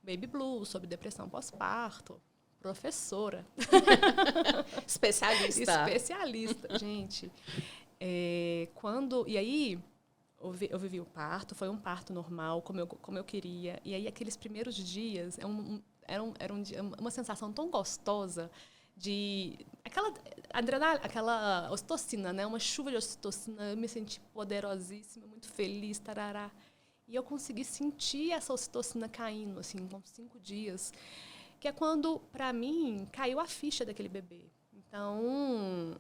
Speaker 2: baby blues, sobre depressão pós-parto. professora.
Speaker 1: Especialista.
Speaker 2: Especialista, gente. E aí, eu vivi o parto, foi um parto normal, como eu queria. E aí, aqueles primeiros dias, era uma sensação tão gostosa de... Aquela ocitocina, né? Uma chuva de ocitocina. Eu me senti poderosíssima, muito feliz, tarará. E eu consegui sentir essa ocitocina caindo, assim, com 5 dias. Que é quando, para mim, caiu a ficha daquele bebê. Então,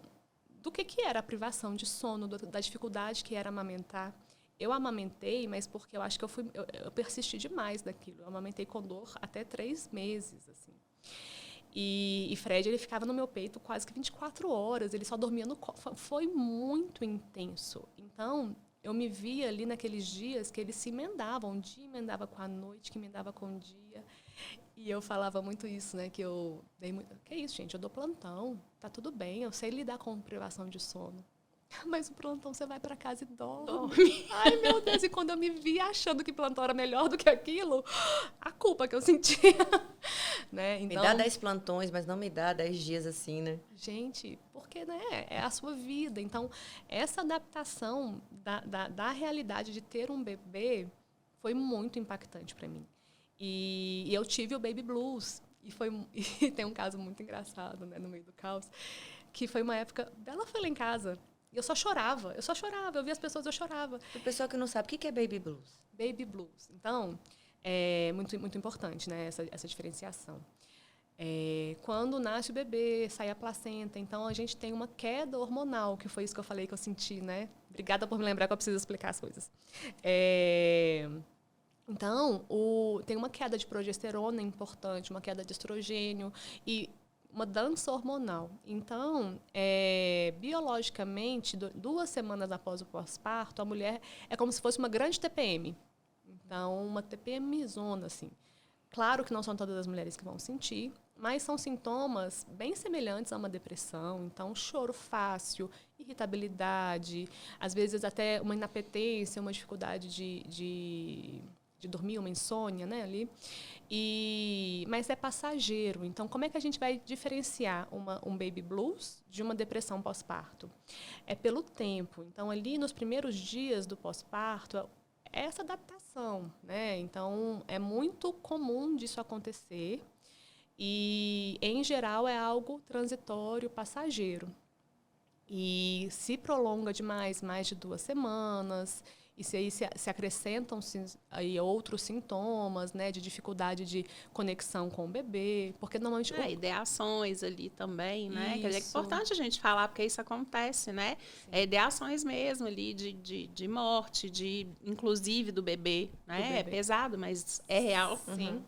Speaker 2: do que era a privação de sono, da dificuldade que era amamentar. Eu amamentei, mas porque eu acho que eu persisti demais daquilo. Eu amamentei com dor até 3 meses, assim. E Fred, ele ficava no meu peito quase que 24 horas. Ele só dormia no colo. Foi muito intenso. Então, eu me via ali naqueles dias que eles se emendavam. Um dia emendava com a noite, que emendava com o dia. E eu falava muito isso, né? Que eu dei muito... Que isso, gente? Eu dou plantão. Tá tudo bem. Eu sei lidar com privação de sono. Mas o plantão, você vai para casa e dorme. Ai, meu Deus. E quando eu me vi achando que plantão era melhor do que aquilo, a culpa que eu sentia. Né? Então,
Speaker 3: me dá 10 plantões, mas não me dá 10 dias assim, né?
Speaker 2: Gente, porque, né, é a sua vida. Então, essa adaptação da realidade de ter um bebê foi muito impactante para mim. E eu tive o baby blues. E tem um caso muito engraçado, né, no meio do caos, que foi uma época... Ela foi lá em casa e eu só chorava. Eu via as pessoas, eu chorava.
Speaker 3: O pessoal que não sabe, o que é baby blues?
Speaker 2: Baby blues. Então, é muito, muito importante, né, essa diferenciação. Quando nasce o bebê, sai a placenta, então a gente tem uma queda hormonal, que foi isso que eu falei que eu senti, né? Obrigada por me lembrar que eu preciso explicar as coisas. Então, tem uma queda de progesterona importante, uma queda de estrogênio e uma dança hormonal. Então, biologicamente, 2 semanas após o pós-parto, a mulher é como se fosse uma grande TPM. Então, uma TPM-zona, assim. Claro que não são todas as mulheres que vão sentir, mas são sintomas bem semelhantes a uma depressão. Então, choro fácil, irritabilidade, às vezes até uma inapetência, uma dificuldade de dormir, uma insônia, né, ali. Mas é passageiro. Então, como é que a gente vai diferenciar um baby blues de uma depressão pós-parto? É pelo tempo. Então, ali nos primeiros dias do pós-parto, essa adaptação, né? Então, é muito comum disso acontecer e, em geral, é algo transitório, passageiro. E se prolonga demais, mais de 2 semanas, e se acrescentam aí outros sintomas, né, de dificuldade de conexão com o bebê, porque normalmente...
Speaker 1: Ideações ali também, né?
Speaker 2: Isso.
Speaker 1: Quer dizer, é importante a gente falar, porque isso acontece, né? Ideações mesmo ali de morte, inclusive do bebê, né?
Speaker 2: Do bebê.
Speaker 1: É pesado, mas é real.
Speaker 2: Sim.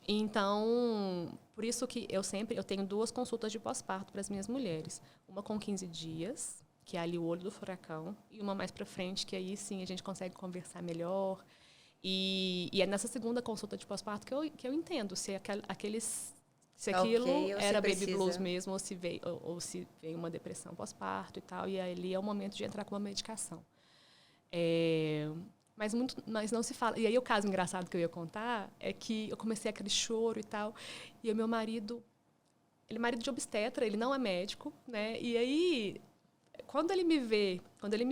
Speaker 2: Então, por isso que eu tenho 2 consultas de pós-parto para as minhas mulheres. Uma com 15 dias, que é ali o olho do furacão, e uma mais para frente, que aí sim a gente consegue conversar melhor. E é nessa segunda consulta de pós-parto que eu entendo se aquilo era baby blues mesmo, ou se veio uma depressão pós-parto e tal. E ali é o momento de entrar com uma medicação. Mas não se fala. E aí o caso engraçado que eu ia contar é que eu comecei aquele choro e tal, e o meu marido, ele é marido de obstetra, ele não é médico, né? E aí, quando ele me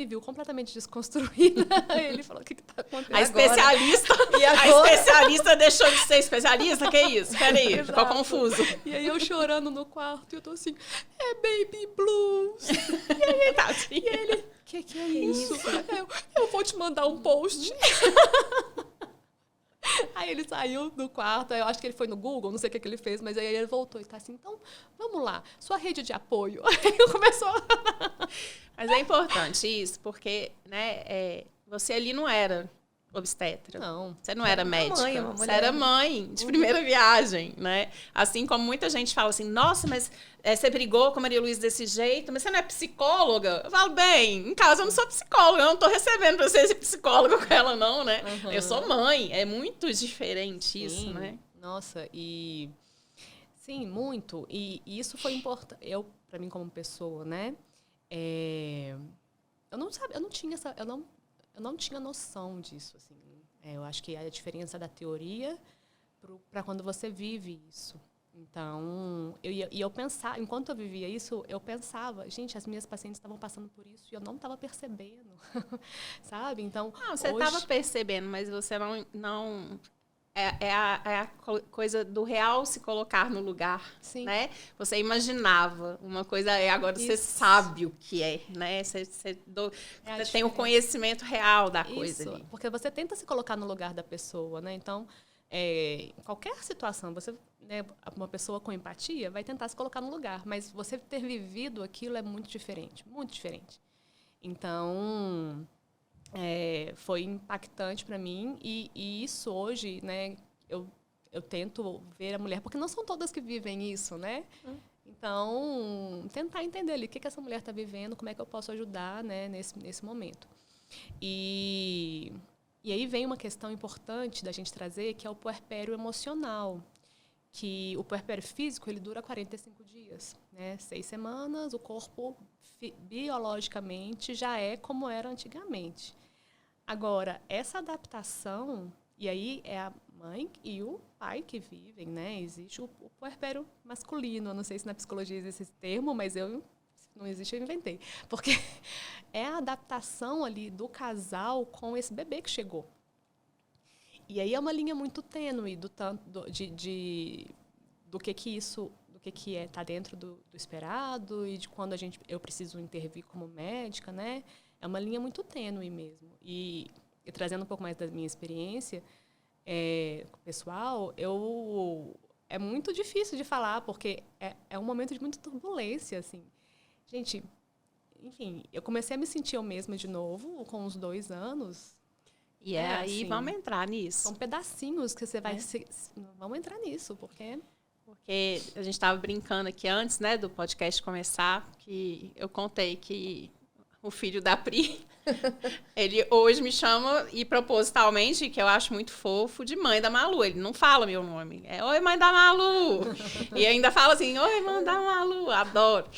Speaker 2: viu completamente desconstruída, ele falou: o que está acontecendo?
Speaker 1: A especialista, a especialista deixou de ser especialista? Que isso? Peraí, ficou confuso.
Speaker 2: E aí eu chorando no quarto, e eu tô assim, é baby blues. E ele, que é isso? Eu vou te mandar um post. Aí ele saiu do quarto, eu acho que ele foi no Google, não sei o que ele fez, mas aí ele voltou e tá assim, então, vamos lá, sua rede de apoio. Aí começou
Speaker 1: Mas é importante isso, porque, né, você ali não era obstetra.
Speaker 2: Não.
Speaker 1: Você não era médica.
Speaker 3: Você
Speaker 1: era mãe de primeira viagem, né? Assim como muita gente fala assim, nossa, mas você brigou com a Maria Luísa desse jeito, mas você não é psicóloga? Eu falo, bem, em casa eu não sou psicóloga, eu não tô recebendo pra ser psicóloga com ela, não, né? Uhum. Eu sou mãe. É muito diferente isso, né?
Speaker 2: Nossa, e... Sim, muito. E isso foi importante. Pra mim, como pessoa, né? Eu não tinha noção disso, assim. Eu acho que a diferença da teoria para quando você vive isso. Então, eu pensava, enquanto eu vivia isso, eu pensava, gente, as minhas pacientes estavam passando por isso e eu não estava percebendo, sabe? Então,
Speaker 1: não, você estava percebendo, mas você não é a coisa do real se colocar no lugar,
Speaker 2: sim,
Speaker 1: né? Você imaginava uma coisa, agora você
Speaker 2: isso,
Speaker 1: sabe o que é, né? Você tem o conhecimento real da coisa ali.
Speaker 2: Porque você tenta se colocar no lugar da pessoa, né? Então, em qualquer situação, você, né, uma pessoa com empatia vai tentar se colocar no lugar, mas você ter vivido aquilo é muito diferente, muito diferente. Então, foi impactante para mim e isso hoje, né, eu tento ver a mulher, porque não são todas que vivem isso, né? Então, tentar entender ali o que essa mulher está vivendo, como é que eu posso ajudar, né, nesse momento. E aí vem uma questão importante da gente trazer, que é o puerpério emocional. Que o puerpério físico ele dura 45 dias, né? 6 semanas, o corpo biologicamente já é como era antigamente. Agora, essa adaptação, e aí é a mãe e o pai que vivem, né? Existe o puerpério masculino, eu não sei se na psicologia existe esse termo, mas não existe, eu inventei. Porque é a adaptação ali do casal com esse bebê que chegou. E aí é uma linha muito tênue do que isso, do que é tá dentro do esperado e de quando eu preciso intervir como médica, né? É uma linha muito tênue mesmo. E trazendo um pouco mais da minha experiência pessoal, é muito difícil de falar porque é um momento de muita turbulência, assim. Gente, enfim, eu comecei a me sentir eu mesma de novo com uns 2 anos.
Speaker 1: E aí assim, vamos entrar nisso.
Speaker 2: São pedacinhos que você vai... Vamos entrar nisso, porque
Speaker 1: a gente estava brincando aqui antes, né, do podcast começar, que eu contei que o filho da Pri, ele hoje me chama, e propositalmente, que eu acho muito fofo, de mãe da Malu. Ele não fala meu nome. É oi, mãe da Malu. E ainda fala assim, oi, mãe da Malu. Adoro.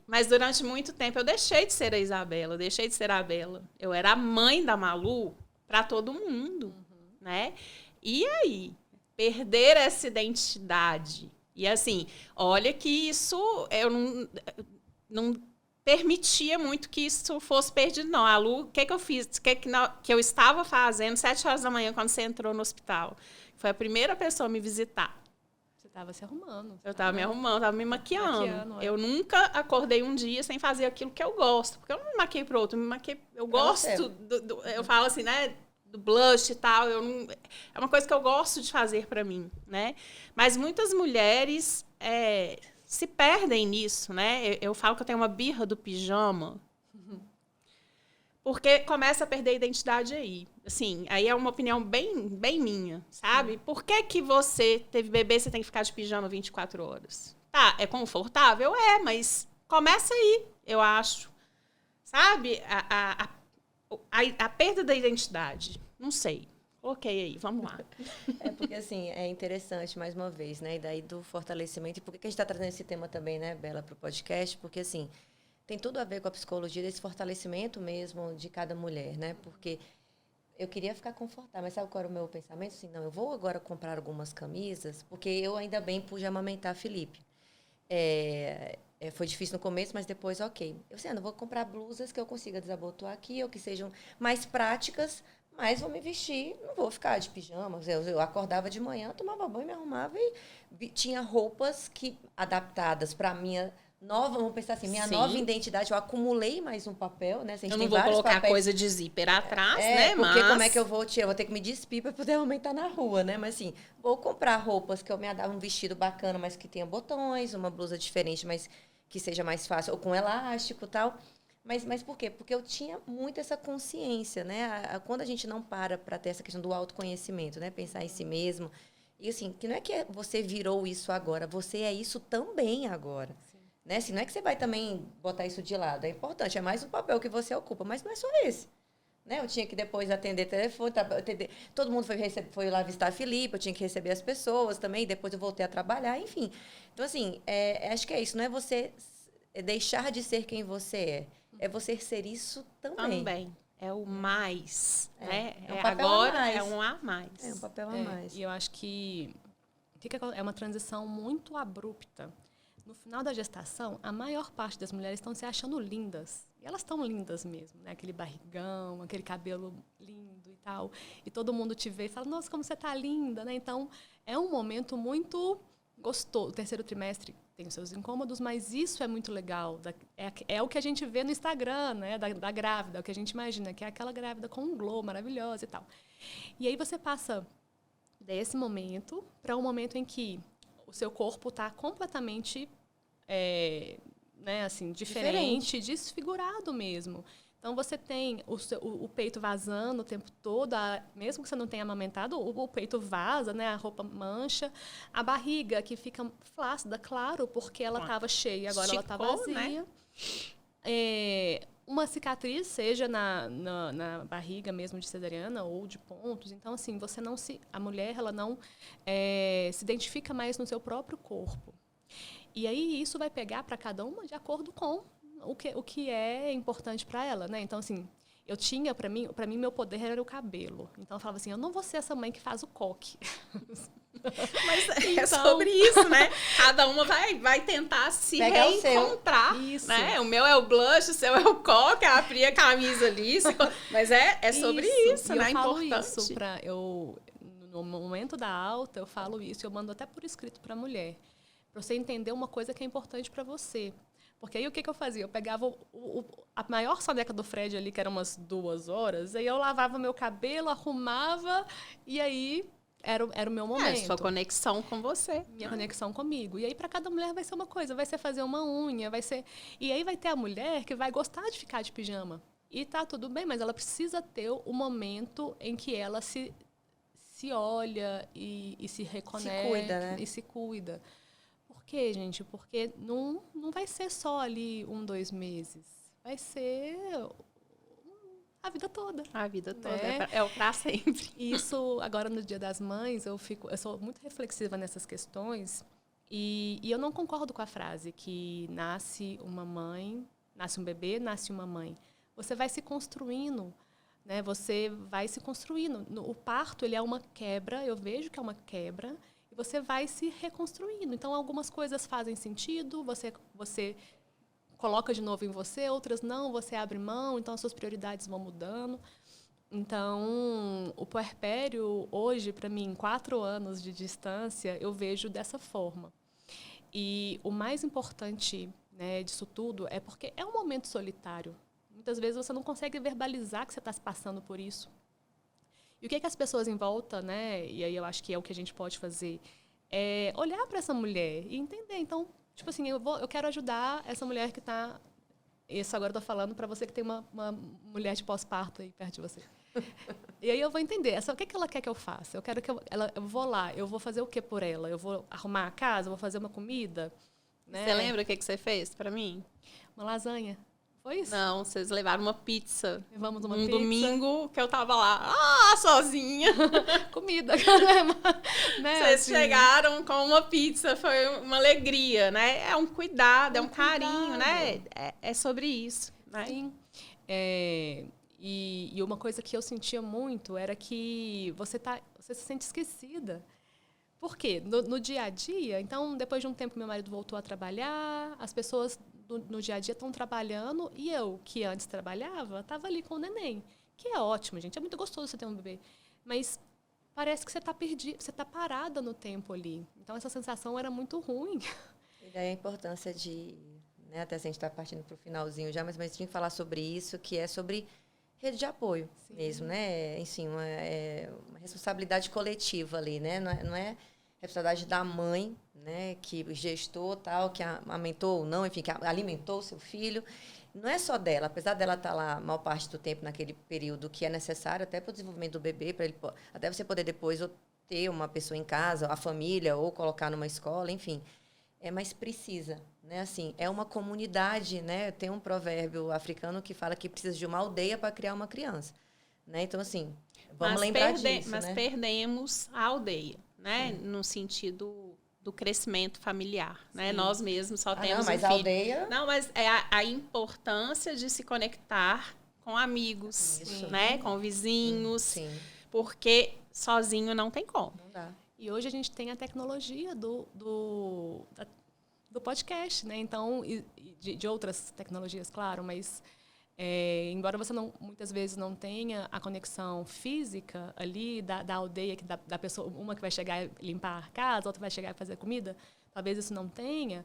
Speaker 1: Mas durante muito tempo eu deixei de ser a Isabela, eu deixei de ser a Bela. Eu era a mãe da Malu para todo mundo, né? E aí, perder essa identidade. E assim, olha que isso eu não permitia muito que isso fosse perdido, não. A Lu, o que eu fiz? Que eu estava fazendo 7 horas da manhã quando você entrou no hospital? Foi a primeira pessoa a me visitar.
Speaker 2: Você estava se arrumando.
Speaker 1: Eu estava me arrumando, estava me maquiando. Eu nunca acordei um dia sem fazer aquilo que eu gosto. Porque eu não me maquiei para outro, eu gosto eu falo assim, né? Do blush e tal. É uma coisa que eu gosto de fazer para mim, né? Mas muitas mulheres... se perdem nisso, né? Eu falo que eu tenho uma birra do pijama, porque começa a perder a identidade aí. Assim, aí é uma opinião bem, bem minha, sabe? Por que você teve bebê, você tem que ficar de pijama 24 horas? Tá, é confortável? Mas começa aí, eu acho. Sabe? A perda da identidade. Não sei. Ok, aí, vamos lá.
Speaker 3: Porque, assim, é interessante, mais uma vez, né? E daí do fortalecimento. E por que a gente está trazendo esse tema também, né, Bela, para o podcast? Porque, assim, tem tudo a ver com a psicologia, desse fortalecimento mesmo de cada mulher, né? Porque eu queria ficar confortável, mas sabe qual era o meu pensamento? Assim, não, eu vou agora comprar algumas camisas, porque eu ainda bem pude amamentar Felipe. Foi difícil no começo, mas depois, ok. Eu vou comprar blusas que eu consiga desabotoar aqui, ou que sejam mais práticas, mas vou me vestir, não vou ficar de pijama. Eu acordava de manhã, tomava banho, me arrumava e tinha roupas adaptadas para a minha nova, vamos pensar assim, minha nova identidade. Eu acumulei mais um papel, né?
Speaker 1: Eu não vou colocar papéis, coisa de zíper atrás, né?
Speaker 3: Porque como é que eu vou ter que me despir para poder aumentar na rua, né? Mas assim, vou comprar roupas que eu me adapto, um vestido bacana, mas que tenha botões, uma blusa diferente, mas que seja mais fácil, ou com elástico e tal. Mas por quê? Porque eu tinha muito essa consciência, né? Quando a gente não para ter essa questão do autoconhecimento, né? Pensar em si mesmo. E assim, que não é que você virou isso agora, você é isso também agora. Né? Assim, não é que você vai também botar isso de lado. É importante, é mais um papel que você ocupa, mas não é só esse. Né? Eu tinha que depois atender telefone, todo mundo foi lá visitar a Felipe, eu tinha que receber as pessoas também, depois eu voltei a trabalhar, enfim. Então, assim, acho que é isso, não é você deixar de ser quem você é você ser isso também.
Speaker 1: é o mais, né?
Speaker 3: É um papel
Speaker 1: agora
Speaker 3: a mais.
Speaker 1: é um a mais.
Speaker 3: É um papel a mais.
Speaker 2: E eu acho que é uma transição muito abrupta. No final da gestação, a maior parte das mulheres estão se achando lindas. E elas estão lindas mesmo, né? Aquele barrigão, aquele cabelo lindo e tal. E todo mundo te vê e fala, nossa, como você está linda, né? Então, é um momento muito gostoso. O terceiro trimestre tem os seus incômodos, mas isso é muito legal. É o que a gente vê no Instagram, né? Da grávida, é o que a gente imagina, que é aquela grávida com um glow maravilhosa e tal. E aí você passa desse momento para um momento em que o seu corpo está completamente né, assim, diferente, desfigurado mesmo. Então, você tem o peito vazando o tempo todo, mesmo que você não tenha amamentado, o peito vaza, né, a roupa mancha, a barriga que fica flácida, claro, porque ela estava cheia, agora ela está vazia. Né? Uma cicatriz, seja na barriga mesmo de cesariana ou de pontos. Então, assim, a mulher ela não se identifica mais no seu próprio corpo. E aí isso vai pegar para cada uma de acordo com o que é importante para ela, né? Então, assim, eu tinha, para mim, meu poder era o cabelo. Então, eu falava assim, eu não vou ser essa mãe que faz o coque.
Speaker 1: Mas é sobre isso, né? Cada uma vai tentar se reencontrar.
Speaker 2: Isso.
Speaker 1: Né? O meu é o blush, o seu é o coque, a Pri a camisa ali. Mas é sobre isso, né?
Speaker 2: Eu falo
Speaker 1: importante.
Speaker 2: isso no momento da alta, eu falo isso. Eu mando até por escrito para a mulher. Para você entender uma coisa que é importante para você. Porque aí o que eu fazia? Eu pegava a maior soneca do Fred ali, que era umas 2 horas, aí eu lavava meu cabelo, arrumava, e aí era o meu momento.
Speaker 1: Sua conexão com você.
Speaker 2: Minha conexão comigo. E aí para cada mulher vai ser uma coisa, vai ser fazer uma unha, vai ser... E aí vai ter a mulher que vai gostar de ficar de pijama. E tá tudo bem, mas ela precisa ter o momento em que ela se olha e se reconecta.
Speaker 3: Se cuida, né?
Speaker 2: E se cuida. Por quê, gente? Porque não vai ser só ali 1-2 meses. Vai ser a vida toda.
Speaker 1: A vida toda.
Speaker 2: Né?
Speaker 1: É o pra sempre.
Speaker 2: Isso, agora no Dia das Mães, eu sou muito reflexiva nessas questões. E eu não concordo com a frase que nasce um bebê, nasce uma mãe. Você vai se construindo, né? Você vai se construindo. O parto, ele é uma quebra, eu vejo que é uma quebra, e você vai se reconstruindo. Então, algumas coisas fazem sentido, você coloca de novo em você, outras não, você abre mão, então as suas prioridades vão mudando. Então, o puerpério, hoje, para mim, 4 anos de distância, eu vejo dessa forma. E o mais importante, né, disso tudo é porque é um momento solitário. Muitas vezes você não consegue verbalizar que você está se passando por isso. E o que as pessoas em volta, né, e aí eu acho que é o que a gente pode fazer, é olhar para essa mulher e entender. Então, tipo assim, eu quero ajudar essa mulher que está... Isso agora eu estou falando para você que tem uma mulher de pós-parto aí perto de você. E aí eu vou entender, o que ela quer que eu faça? Eu quero que eu vou lá, eu vou fazer o que por ela? Eu vou arrumar a casa, eu vou fazer uma comida? Né?
Speaker 1: Você lembra o que você fez para mim?
Speaker 2: Uma lasanha. Foi isso?
Speaker 1: Não, vocês levaram uma pizza.
Speaker 2: Levamos uma
Speaker 1: pizza.
Speaker 2: domingo
Speaker 1: que eu tava lá, sozinha.
Speaker 2: Comida. Né?
Speaker 1: Vocês chegaram com uma pizza, foi uma alegria, né? É um cuidado, é um carinho, né? É sobre isso. Né?
Speaker 2: Sim. E uma coisa que eu sentia muito era que você se sente esquecida. Por quê? No dia a dia, então, depois de um tempo, meu marido voltou a trabalhar, as pessoas no dia a dia estão trabalhando, e eu, que antes trabalhava, estava ali com o neném. Que é ótimo, gente, é muito gostoso você ter um bebê. Mas parece que você está perdida, você está parada no tempo ali. Então, essa sensação era muito ruim.
Speaker 3: E daí a importância de... Né, até a gente está partindo para o finalzinho já, mas a gente tinha que falar sobre isso, que é sobre rede de apoio. Sim. Mesmo, né? Enfim, uma responsabilidade coletiva ali, né? Não é responsabilidade da mãe, né? Que gestou, tal, que amamentou ou não, enfim, que alimentou o seu filho. Não é só dela, apesar dela estar lá a maior parte do tempo naquele período que é necessário até para o desenvolvimento do bebê, para ele até você poder depois ter uma pessoa em casa, a família, ou colocar numa escola, enfim. Mas precisa, né? Assim, é uma comunidade, né? Tem um provérbio africano que fala que precisa de uma aldeia para criar uma criança, né? Então, assim, vamos lembrar disso,
Speaker 1: mas
Speaker 3: né?
Speaker 1: perdemos a aldeia, né? No sentido do crescimento familiar, né? Nós mesmos só temos
Speaker 3: mas
Speaker 1: um filho.
Speaker 3: A aldeia...
Speaker 1: Não, mas é a importância de se conectar com amigos,
Speaker 3: Isso.
Speaker 1: né? Com vizinhos.
Speaker 3: Sim,
Speaker 1: Porque sozinho não tem como.
Speaker 3: não dá.
Speaker 2: E hoje a gente tem a tecnologia do podcast, né? Então, de outras tecnologias, claro, mas embora você muitas vezes não tenha a conexão física ali da aldeia, da pessoa, uma que vai chegar e limpar a casa, outra vai chegar e fazer comida, talvez isso não tenha,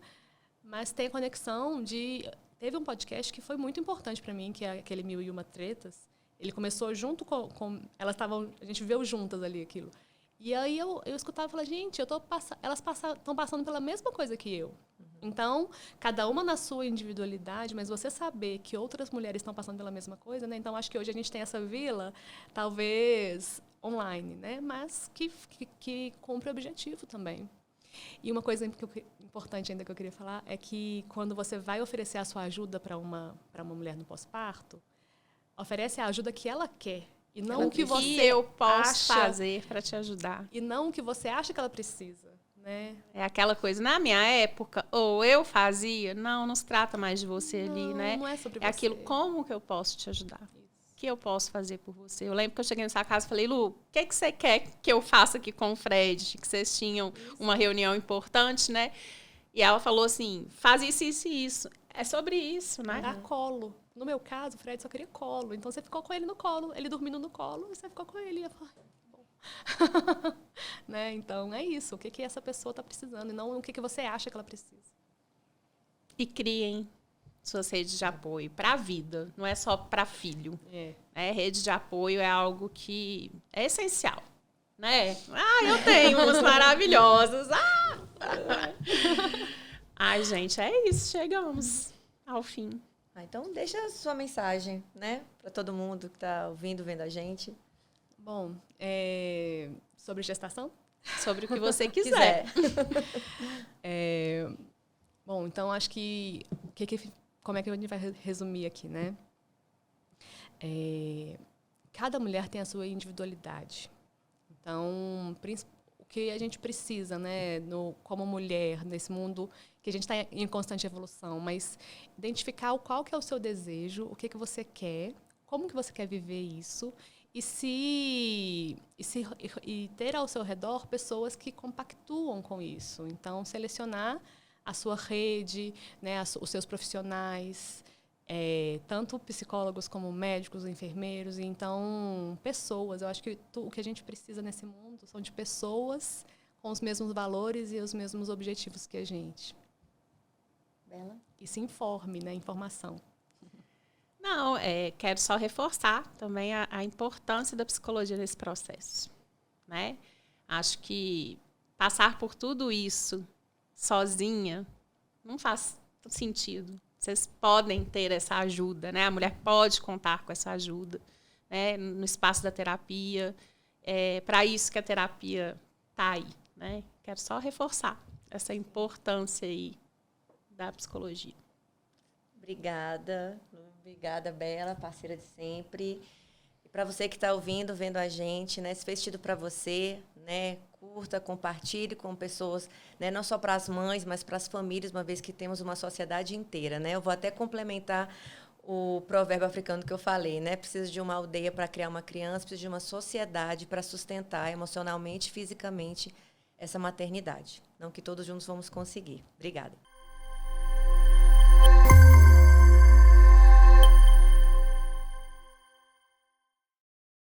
Speaker 2: mas tem a conexão de... Teve um podcast que foi muito importante para mim, que é aquele 1001 Tretas. Ele começou junto com elas estavam, a gente viveu juntas ali aquilo. E aí eu escutava e falava, gente, elas estão passando pela mesma coisa que eu. Então, cada uma na sua individualidade, mas você saber que outras mulheres estão passando pela mesma coisa, né? Então, acho que hoje a gente tem essa vila, talvez online, né? Mas que cumpre o objetivo também. E uma coisa importante ainda que eu queria falar é que quando você vai oferecer a sua ajuda para uma mulher no pós-parto, oferece a ajuda que ela quer. E não o que você
Speaker 1: eu posso
Speaker 2: acha,
Speaker 1: fazer para te ajudar.
Speaker 2: E não o que você acha que ela precisa, né?
Speaker 1: É aquela coisa, na minha época, ou eu fazia, não se trata mais de você ali, né?
Speaker 2: Não é sobre você.
Speaker 1: É aquilo, como que eu posso te ajudar? O que eu posso fazer por você? Eu lembro que eu cheguei nessa casa e falei, Lu, o que você quer que eu faça aqui com o Fred? Que vocês tinham uma reunião importante, né? E ela falou assim, faz isso, isso e isso. É sobre isso, né?
Speaker 2: Dar colo. No meu caso, o Fred só queria colo. Então, você ficou com ele no colo. Ele dormindo no colo, e você ficou com ele. E eu falei, bom. Né? Então, é isso. O que essa pessoa está precisando. E não o que você acha que ela precisa.
Speaker 1: E criem suas redes de apoio para a vida. Não é só para filho. Rede de apoio é algo que é essencial. Né? Eu tenho umas maravilhosas. Ai, gente, é isso. Chegamos ao fim.
Speaker 3: Então, deixa a sua mensagem, né? Para todo mundo que está ouvindo, vendo a gente.
Speaker 2: Bom, sobre gestação?
Speaker 1: Sobre o que você quiser.
Speaker 2: Bom, então, acho que... Como é que a gente vai resumir aqui, né? Cada mulher tem a sua individualidade. Então, o que a gente precisa, né, como mulher, nesse mundo que a gente está em constante evolução, mas identificar qual que é o seu desejo, o que você quer, como que você quer viver isso, e ter ao seu redor pessoas que compactuam com isso. Então, selecionar a sua rede, né, os seus profissionais, tanto psicólogos como médicos, enfermeiros, então pessoas. Eu acho que o que a gente precisa nesse mundo são de pessoas com os mesmos valores e os mesmos objetivos que a gente.
Speaker 3: Bela?
Speaker 2: E se informe, né, informação.
Speaker 1: Não, quero só reforçar também a importância da psicologia nesse processo, né? Acho que passar por tudo isso sozinha não faz sentido. Vocês podem ter essa ajuda, né? A mulher pode contar com essa ajuda, né? No espaço da terapia. É para isso que a terapia está aí, né? Quero só reforçar essa importância aí da psicologia.
Speaker 3: Obrigada, Bela, parceira de sempre. E para você que está ouvindo, vendo a gente, né? Se fez sentido para você, né? Curta, compartilhe com pessoas, né? Não só para as mães, mas para as famílias, uma vez que temos uma sociedade inteira, né? Eu vou até complementar o provérbio africano que eu falei, né? Precisa de uma aldeia para criar uma criança, precisa de uma sociedade para sustentar emocionalmente e fisicamente essa maternidade. Não que todos juntos vamos conseguir. Obrigada.